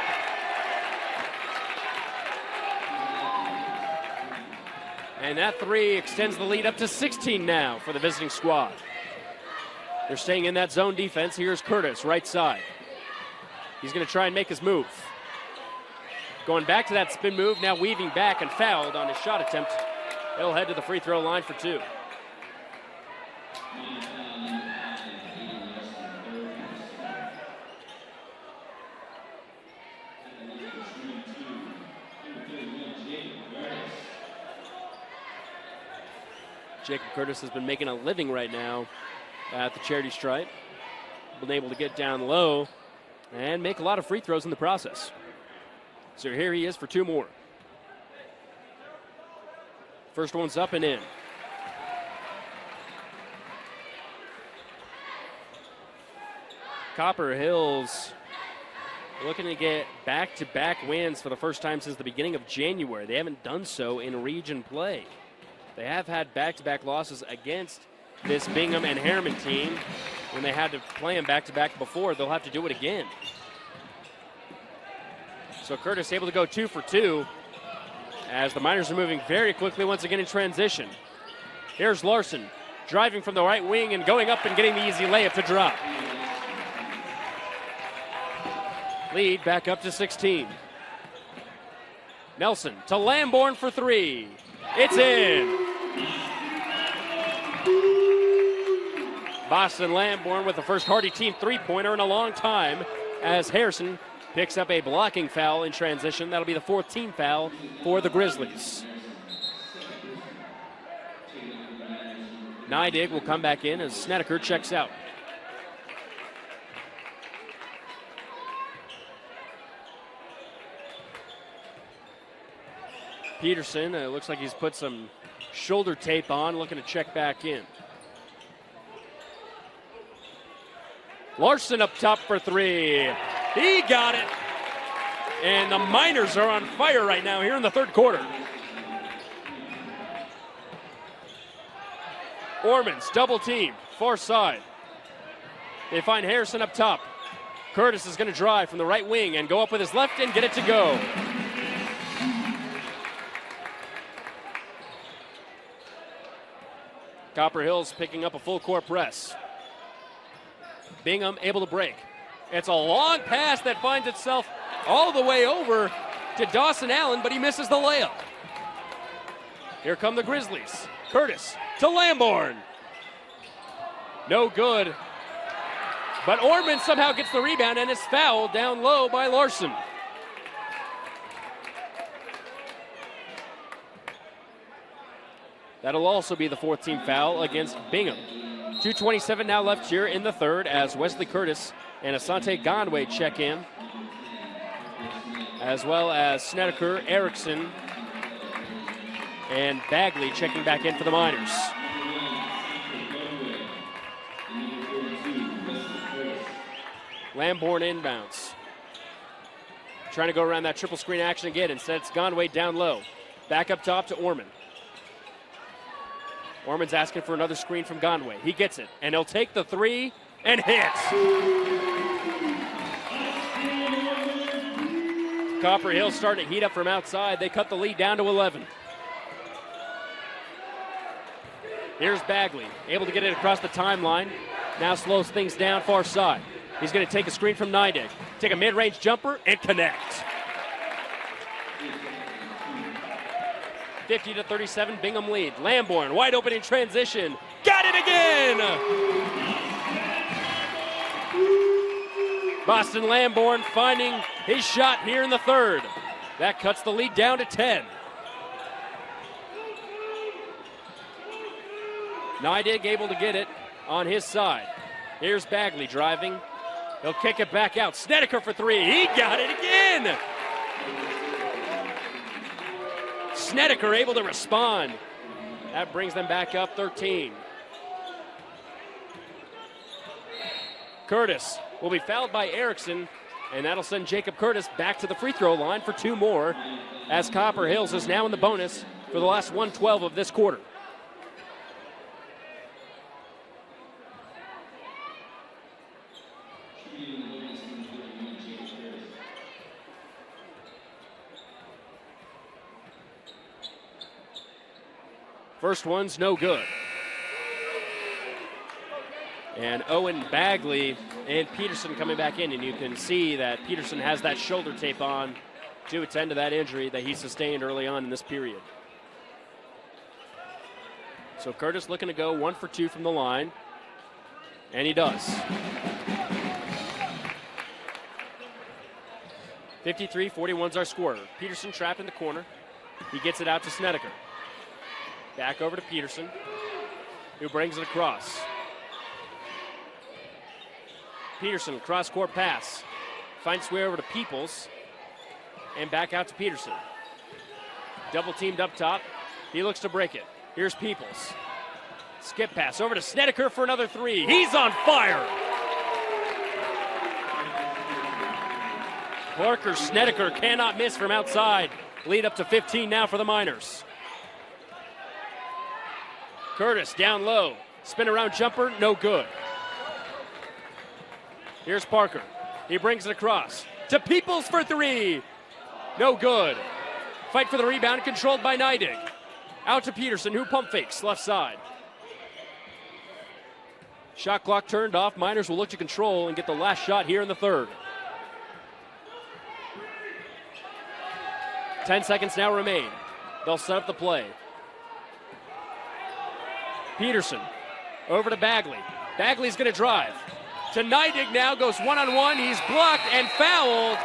And that 3 extends the lead up to 16 now for the visiting squad. They're staying in that zone defense. Here's Curtis, right side. He's going to try and make his move. Going back to that spin move, now weaving back and fouled on his shot attempt. He'll head to the free throw line for 2. Jacob Curtis has been making a living right now at the charity stripe. Been able to get down low and make a lot of free throws in the process. So here he is for 2 more. First one's up and in. Copper Hills looking to get back-to-back wins for the first time since the beginning of January. They haven't done so in region play. They have had back-to-back losses against this Bingham and Harriman team. When they had to play them back-to-back before, they'll have to do it again. So Curtis able to go 2 for 2 as the Miners are moving very quickly once again in transition. Here's Larson driving from the right wing and going up and getting the easy layup to drop. Lead back up to 16. Nelson to Lamborn for 3. It's in. Boston Lamborn with the first Hardy team 3-pointer in a long time as Harrison picks up a blocking foul in transition. That'll be the 4th team foul for the Grizzlies. Neidig will come back in as Snedeker checks out. Peterson, looks like he's put some shoulder tape on, looking to check back in. Larson up top for 3. He got it. And the Miners are on fire right now here in the 3rd quarter. Ormans double team, far side. They find Harrison up top. Curtis is going to drive from the right wing and go up with his left and get it to go. Copper Hills picking up a full court press. Bingham able to break. It's a long pass that finds itself all the way over to Dawson Allen, but he misses the layup. Here come the Grizzlies. Curtis to Lamborn. No good. But Orman somehow gets the rebound and is fouled down low by Larson. That'll also be the 4th team foul against Bingham. 2:27 now left here in the 3rd as Wesley Curtis and Asante Gondway check in, as well as Snedeker, Erickson, and Bagley checking back in for the Miners. Lamborn inbounds. Trying to go around that triple screen action again. Instead, it's Gondway down low. Back up top to Orman. Orman's asking for another screen from Gondway. He gets it, and he'll take the 3 and hits. Copper Hill starting to heat up from outside. They cut the lead down to 11. Here's Bagley, able to get it across the timeline. Now slows things down far side. He's going to take a screen from Neidig, take a mid-range jumper, and connect. 50-37, Bingham lead. Lamborn wide open in transition. Got it again! Boston Lamborn finding his shot here in the 3rd. That cuts the lead down to 10. Neidig able to get it on his side. Here's Bagley driving. He'll kick it back out. Snedeker for 3. He got it again! Snedeker able to respond. That brings them back up 13. Curtis will be fouled by Erickson, and that'll send Jacob Curtis back to the free throw line for 2 more, as Copper Hills is now in the bonus for the last 1:12 of this quarter. First one's no good. And Owen Bagley and Peterson coming back in, and you can see that Peterson has that shoulder tape on to attend to that injury that he sustained early on in this period. So Curtis looking to go 1 for 2 from the line, and he does. 53-41's our score. Peterson trapped in the corner. He gets it out to Snedeker. Back over to Peterson, who brings it across. Peterson, cross-court pass. Finds his way over to Peoples, and back out to Peterson. Double teamed up top. He looks to break it. Here's Peoples. Skip pass over to Snedeker for another 3. He's on fire! Parker Snedeker cannot miss from outside. Lead up to 15 now for the Miners. Curtis down low. Spin around jumper, no good. Here's Parker. He brings it across to Peoples for 3. No good. Fight for the rebound, controlled by Neidig. Out to Peterson, who pump fakes left side. Shot clock turned off. Miners will look to control and get the last shot here in the third. 10 seconds now remain. They'll set up the play. Peterson over to Bagley. Bagley's going to drive. To Neidig now, goes one-on-one. He's blocked and fouled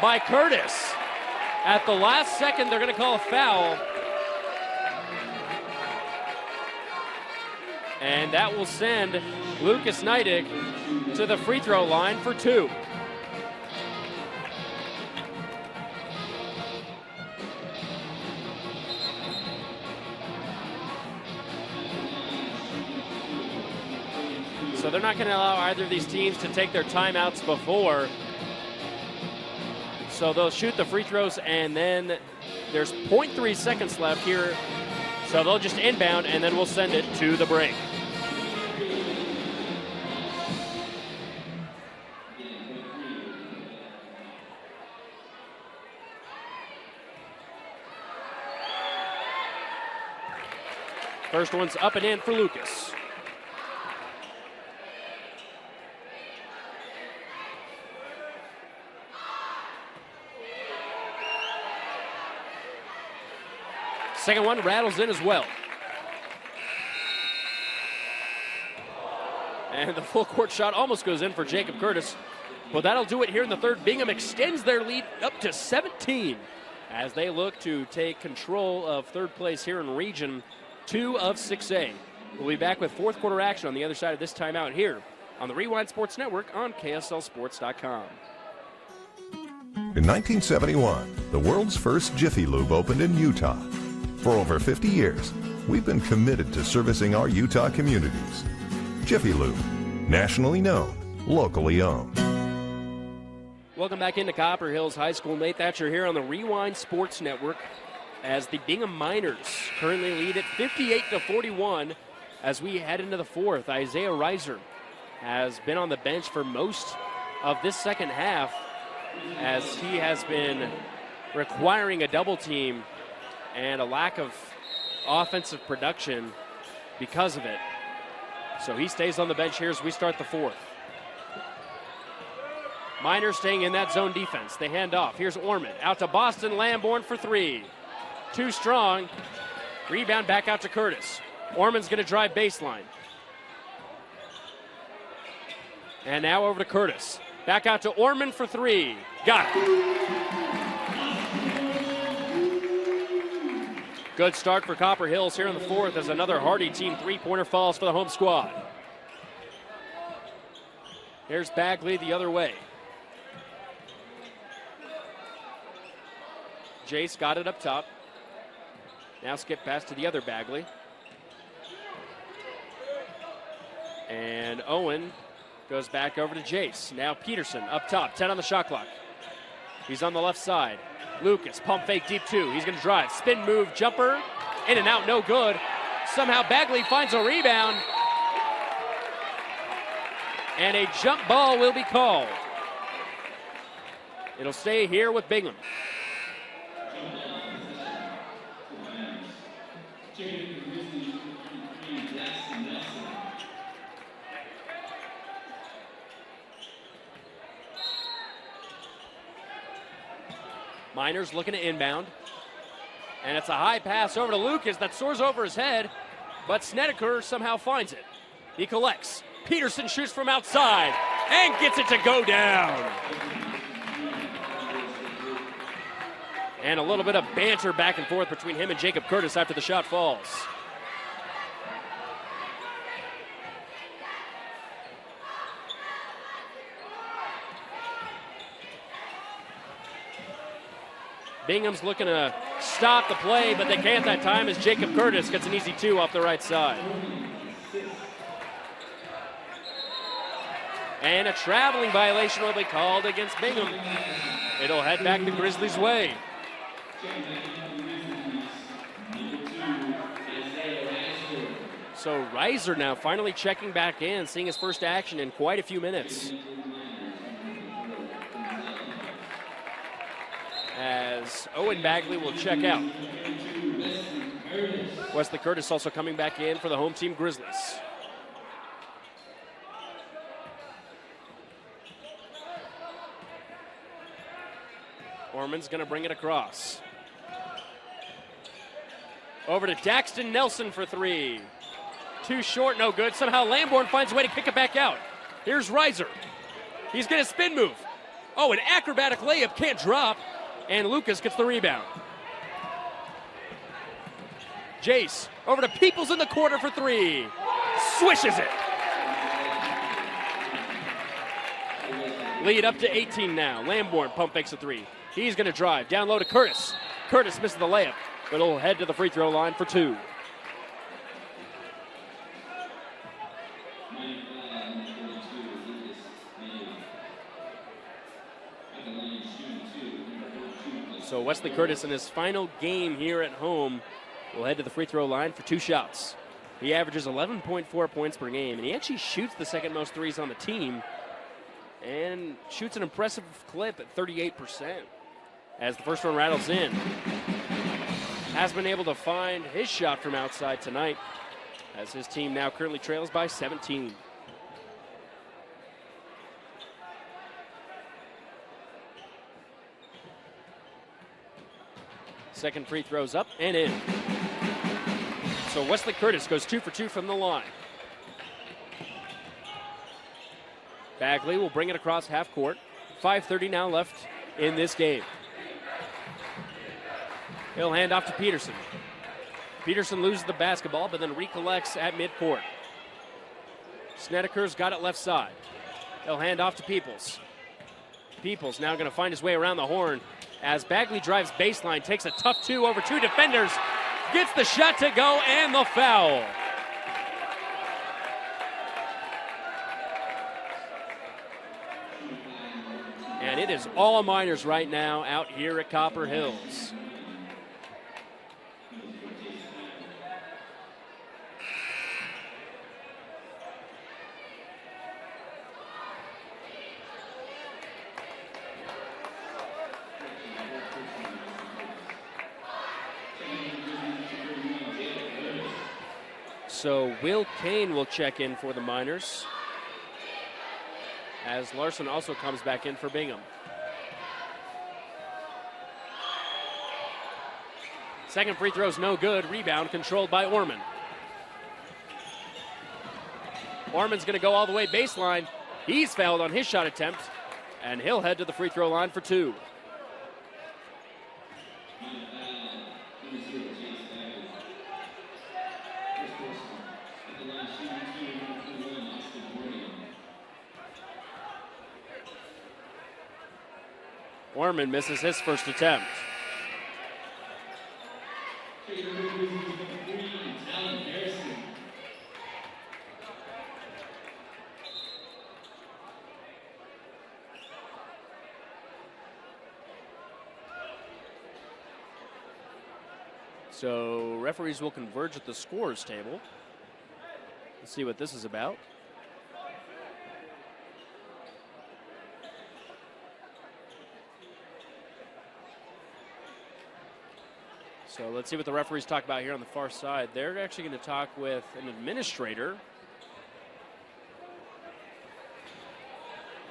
by Curtis. At the last second, they're going to call a foul. And that will send Lucas Neidig to the free throw line for 2. So they're not going to allow either of these teams to take their timeouts before. So they'll shoot the free throws, and then there's 0.3 seconds left here. So they'll just inbound, and then we'll send it to the break. First one's up and in for Lucas. Second one rattles in as well. And the full court shot almost goes in for Jacob Curtis. Well, that'll do it here in the third. Bingham extends their lead up to 17 as they look to take control of third place here in Region 2 of 6A. We'll be back with fourth quarter action on the other side of this timeout here on the Rewind Sports Network on KSLSports.com. In 1971, the world's first Jiffy Lube opened in Utah. For over 50 years, we've been committed to servicing our Utah communities. Jiffy Lube, nationally known, locally owned. Welcome back into Copper Hills High School. Nate Thatcher here on the Rewind Sports Network as the Bingham Miners currently lead at 58-41 as we head into the fourth. Isaiah Reiser has been on the bench for most of this second half as he has been requiring a double team and a lack of offensive production because of it. So he stays on the bench here as we start the fourth. Miners staying in that zone defense. They hand off. Here's Orman. Out to Boston Lamborn for 3. Too strong. Rebound back out to Curtis. Orman's going to drive baseline. And now over to Curtis. Back out to Orman for 3. Got it. Good start for Copper Hills here in the fourth as another Hardy team three-pointer falls for the home squad. Here's Bagley the other way. Jace got it up top. Now skip pass to the other Bagley. And Owen goes back over to Jace. Now Peterson up top, 10 on the shot clock. He's on the left side. Lucas, pump fake deep 2. He's going to drive. Spin move, jumper. In and out, no good. Somehow Bagley finds a rebound. And a jump ball will be called. It'll stay here with Bingham. Miners looking to inbound. And it's a high pass over to Lucas that soars over his head, but Snedeker somehow finds it. He collects. Peterson shoots from outside and gets it to go down. And a little bit of banter back and forth between him and Jacob Curtis after the shot falls. Bingham's looking to stop the play, but they can't that time as Jacob Curtis gets an easy 2 off the right side. And a traveling violation will be called against Bingham. It'll head back the Grizzlies' way. So Reiser now finally checking back in, seeing his first action in quite a few minutes. As Owen Bagley will check out. Wesley Curtis also coming back in for the home team Grizzlies. Orman's going to bring it across. Over to Daxton Nelson for 3. Too short, no good. Somehow Lamborn finds a way to kick it back out. Here's Reiser. He's going to spin move. Oh, an acrobatic layup, can't drop. And Lucas gets the rebound. Jace over to Peoples in the corner for 3. Swishes it. Lead up to 18 now. Lamborn pump fakes a 3. He's going to drive down low to Curtis. Curtis misses the layup, but he'll head to the free throw line for 2. So Wesley Curtis in his final game here at home will head to the free throw line for 2 shots. He averages 11.4 points per game, and he actually shoots the second most threes on the team and shoots an impressive clip at 38% as the first one rattles in. Has been able to find his shot from outside tonight as his team now currently trails by 17. Second free throw's up and in. So Wesley Curtis goes 2 for 2 from the line. Bagley will bring it across half court. 5:30 now left in this game. He'll hand off to Peterson. Peterson loses the basketball, but then recollects at midcourt. Snedeker's got it left side. He'll hand off to Peoples. Peoples now going to find his way around the horn as Bagley drives baseline, takes a tough 2 over 2 defenders, gets the shot to go and the foul. And it is all Miners right now out here at Copper Hills. So Will Kane will check in for the Miners, as Larson also comes back in for Bingham. Second free throw's no good. Rebound controlled by Orman. Orman's going to go all the way baseline. He's fouled on his shot attempt, and he'll head to the free throw line for 2. Orman misses his first attempt. So referees will converge at the scorers table. Let's see what this is about. So let's see what the referees talk about here on the far side. They're actually going to talk with an administrator.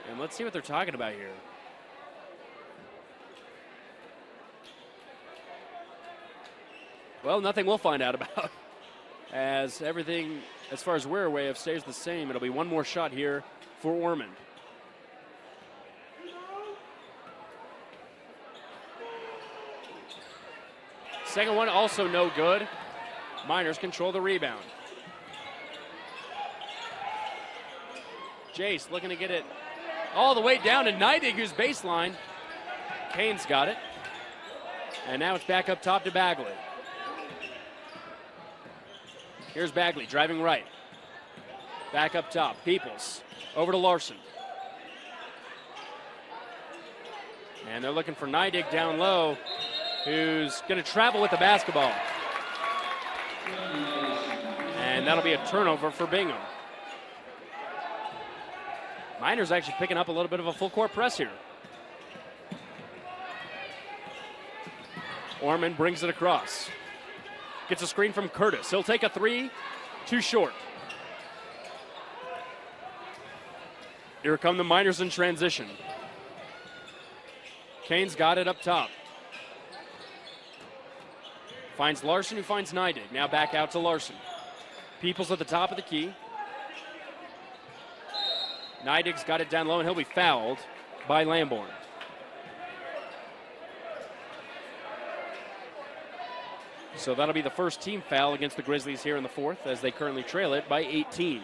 And let's see what they're talking about here. Well, nothing we'll find out about. As everything, as far as we're aware of, stays the same. It'll be one more shot here for Ormond. Second one also no good. Miners control the rebound. Jace looking to get it all the way down to Neidig, who's baseline. Kane's got it. And now it's back up top to Bagley. Here's Bagley driving right. Back up top. Peoples over to Larson. And they're looking for Neidig down low, who's going to travel with the basketball. And that'll be a turnover for Bingham. Miners actually picking up a little bit of a full court press here. Ormond brings it across. Gets a screen from Curtis. He'll take a three, too short. Here come the Miners in transition. Kane's got it up top. Finds Larson, who finds Neidig. Now back out to Larson. Peoples at the top of the key. Neidig's got it down low, and he'll be fouled by Lamborn. So that'll be the first team foul against the Grizzlies here in the fourth, as they currently trail it by 18.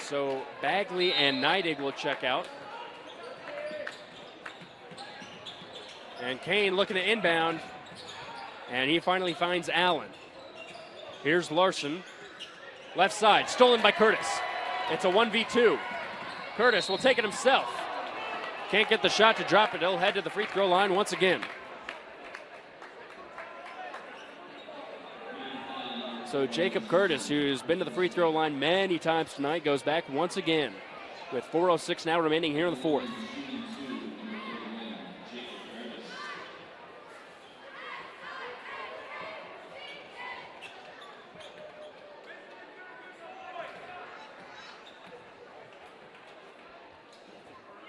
So Bagley and Neidig will check out. And Kane looking to inbound. And he finally finds Allen. Here's Larson. Left side, stolen by Curtis. It's a 1v2. Curtis will take it himself. Can't get the shot to drop it. He'll head to the free throw line once again. So Jacob Curtis, who's been to the free throw line many times tonight, goes back once again with 4:06 now remaining here in the fourth.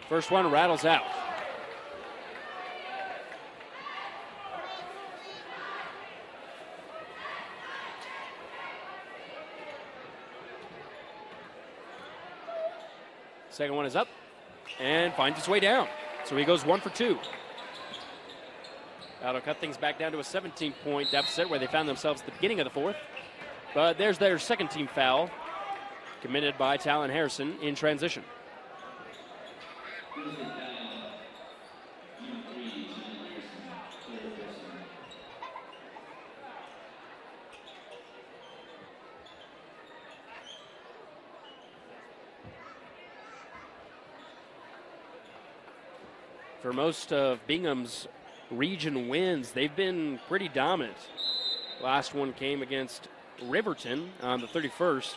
First one rattles out. Second one is up and finds its way down. So he goes 1 for 2. That'll cut things back down to a 17-point deficit where they found themselves at the beginning of the fourth. But there's their second team foul committed by Talon Harrison in transition. For most of Bingham's region wins, they've been pretty dominant. Last one came against Riverton on the 31st,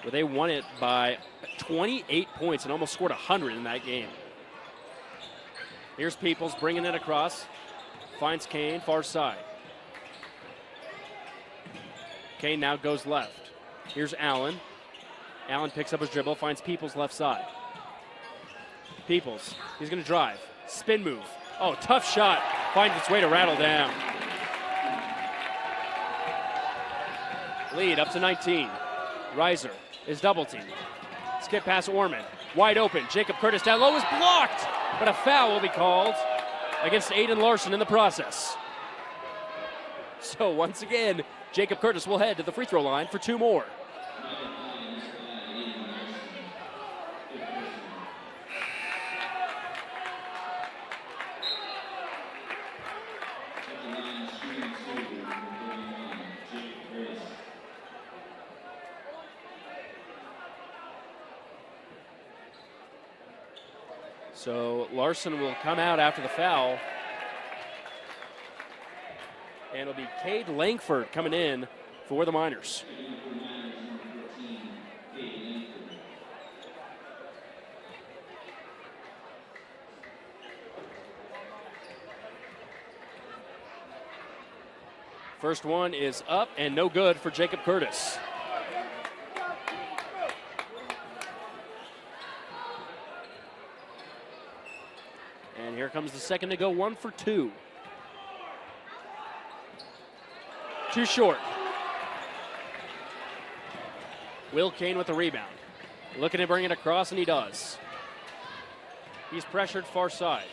where they won it by 28 points and almost scored 100 in that game. Here's Peoples bringing it across. Finds Kane, far side. Kane now goes left. Here's Allen. Allen picks up his dribble, finds Peoples left side. Peoples, he's going to drive. Spin move. Oh, tough shot. Finds its way to rattle down. Lead up to 19. Reiser is double teamed. Skip past Ormond. Wide open. Jacob Curtis down low is blocked. But a foul will be called against Aiden Larson in the process. So once again, Jacob Curtis will head to the free throw line for 2 more. So Larson will come out after the foul. And it'll be Cade Langford coming in for the Miners. First one is up and no good for Jacob Curtis. And here comes the second to go, 1 for 2. Too short. Will Kane with the rebound. Looking to bring it across, and he does. He's pressured far side.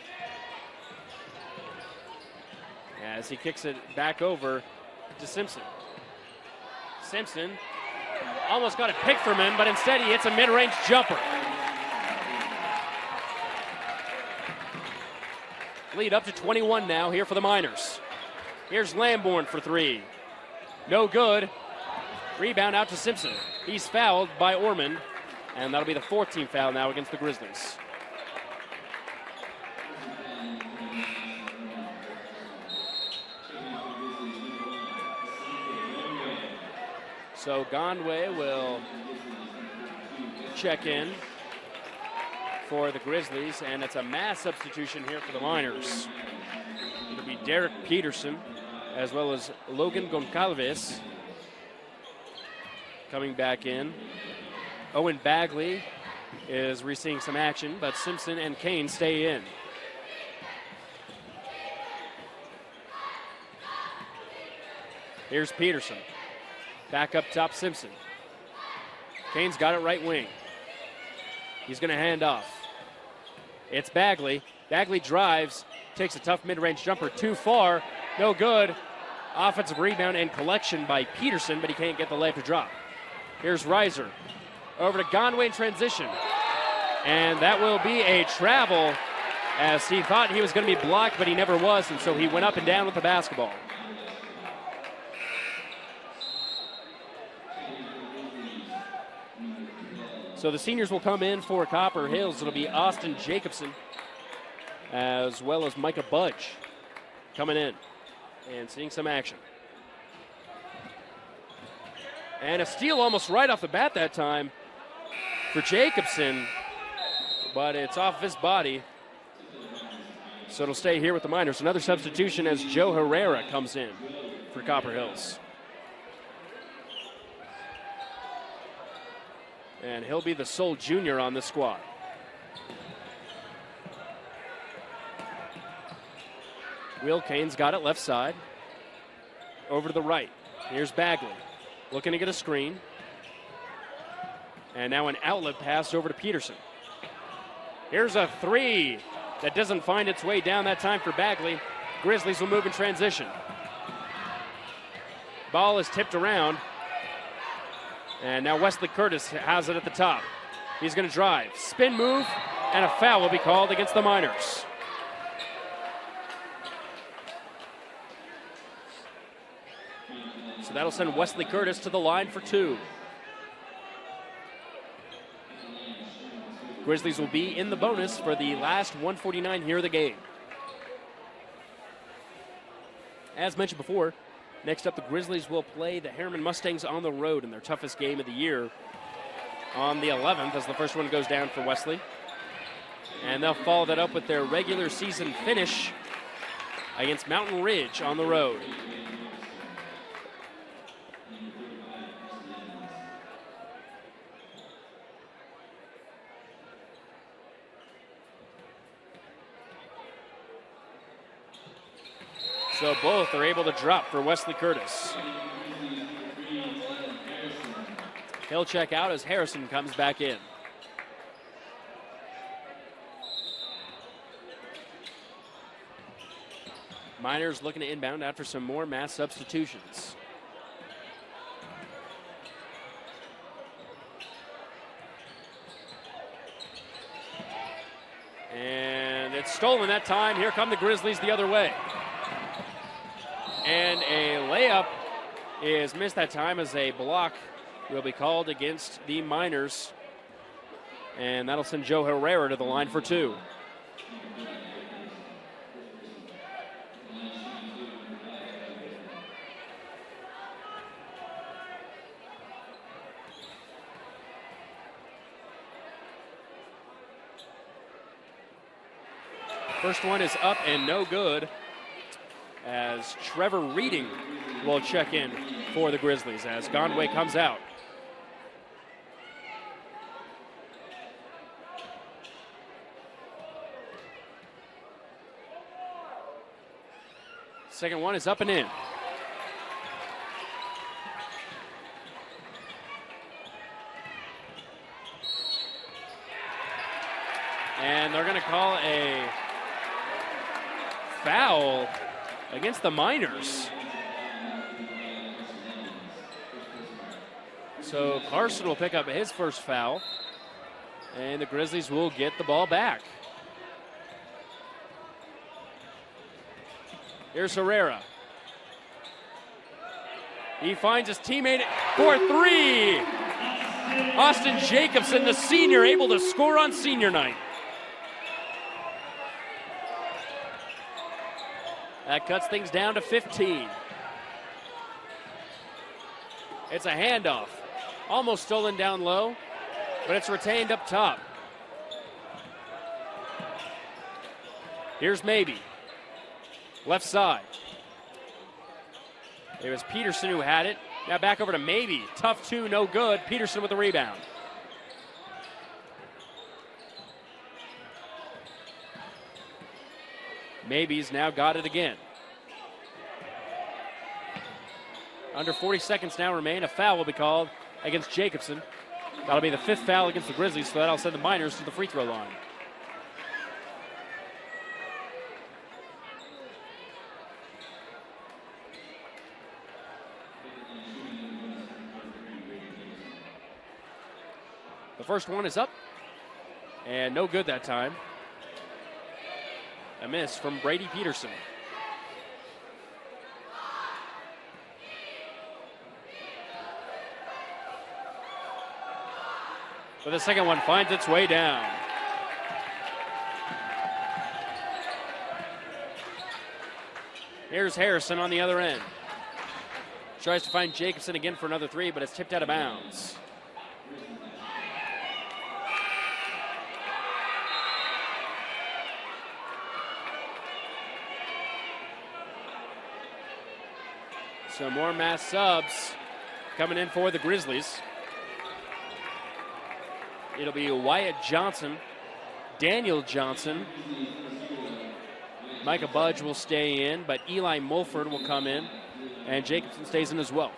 As he kicks it back over to Simpson. Simpson almost got it picked from him, but instead he hits a mid-range jumper. Lead up to 21 now here for the Miners. Here's Lamborn for 3. No good. Rebound out to Simpson. He's fouled by Ormond, and that'll be the 14th foul now against the Grizzlies. So Gondway will check in for the Grizzlies, and it's a mass substitution here for the Miners. It'll be Derek Peterson as well as Logan Goncalves coming back in. Owen Bagley is receiving some action, but Simpson and Kane stay in. Here's Peterson. Back up top, Simpson. Kane's got it right wing. He's going to hand off. It's Bagley. Bagley drives, takes a tough mid-range jumper too far. No good. Offensive rebound and collection by Peterson, but he can't get the layup to drop. Here's Reiser. Over to Gondway in transition. And that will be a travel, as he thought he was going to be blocked, but he never was, and so he went up and down with the basketball. So the seniors will come in for Copper Hills. It'll be Austin Jacobson as well as Micah Budge coming in and seeing some action. And a steal almost right off the bat that time for Jacobson, but it's off his body. So it'll stay here with the Miners. Another substitution as Joe Herrera comes in for Copper Hills. And he'll be the sole junior on this squad. Will Kane's got it left side. Over to the right. Here's Bagley. Looking to get a screen. And now an outlet pass over to Peterson. Here's a three that doesn't find its way down that time for Bagley. Grizzlies will move in transition. Ball is tipped around. And now Wesley Curtis has it at the top. He's going to drive. Spin move, and a foul will be called against the Miners. So that'll send Wesley Curtis to the line for 2. Grizzlies will be in the bonus for the last 149 here of the game. As mentioned before, next up, the Grizzlies will play the Harriman Mustangs on the road in their toughest game of the year on the 11th, as the first one goes down for Wesley. And they'll follow that up with their regular season finish against Mountain Ridge on the road. So both are able to drop for Wesley Curtis. He'll check out as Harrison comes back in. Miners looking to inbound after some more mass substitutions. And it's stolen that time. Here come the Grizzlies the other way. And a layup is missed that time as a block will be called against the Miners. And that'll send Joe Herrera to the line for 2. First one is up and no good, as Trevor Reading will check in for the Grizzlies as Gondway comes out. Second one is up and in. And they're going to call a foul against the Miners. So Carson will pick up his first foul, and the Grizzlies will get the ball back. Here's Herrera. He finds his teammate for three. Austin Jacobson, the senior, able to score on senior night. That cuts things down to 15. It's a handoff. Almost stolen down low, but it's retained up top. Here's Maybe. Left side. It was Peterson who had it. Now back over to Maybe. Tough two, no good. Peterson with the rebound. Maybe's now got it again. Under 40 seconds now remain. A foul will be called against Jacobson. That'll be the fifth foul against the Grizzlies, so that'll send the Miners to the free throw line. The first one is up, and no good that time. A miss from Brady Peterson. But the second one finds its way down. Here's Harrison on the other end. Tries to find Jacobson again for another three, but it's tipped out of bounds. So more mass subs coming in for the Grizzlies. It'll be Wyatt Johnson, Daniel Johnson. Micah Budge will stay in, but Eli Mulford will come in, and Jacobson stays in as well.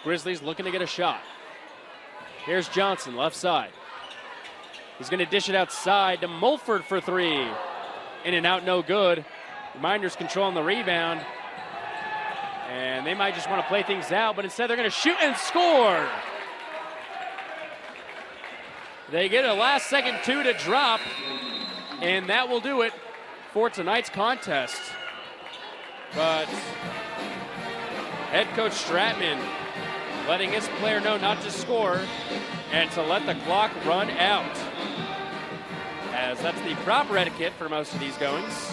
Grizzlies looking to get a shot. Here's Johnson, left side. He's going to dish it outside to Mulford for three. In and out, no good. The Miners controlling the rebound. And they might just want to play things out, but instead they're going to shoot and score. They get a last-second two to drop, and that will do it for tonight's contest. But head coach Stratman letting his player know not to score and to let the clock run out, as that's the proper etiquette for most of these goings.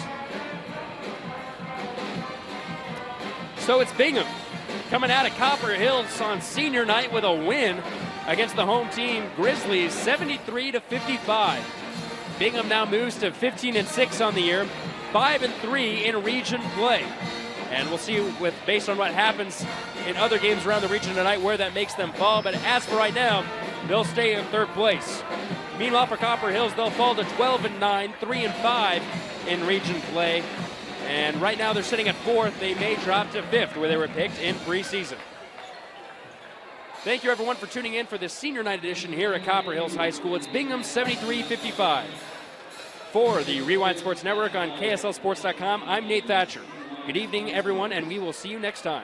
So it's Bingham coming out of Copper Hills on senior night with a win against the home team Grizzlies, 73-55. Bingham now moves to 15-6 on the year, 5-3 in region play. And we'll see based on what happens in other games around the region tonight where that makes them fall. But as for right now, they'll stay in third place. Meanwhile, for Copper Hills, they'll fall to 12-9, 3-5 in region play. And right now they're sitting at fourth. They may drop to fifth, where they were picked in preseason. Thank you, everyone, for tuning in for this senior night edition here at Copper Hills High School. It's Bingham 73-55. For the Rewind Sports Network on KSLSports.com, I'm Nate Thatcher. Good evening, everyone, and we will see you next time.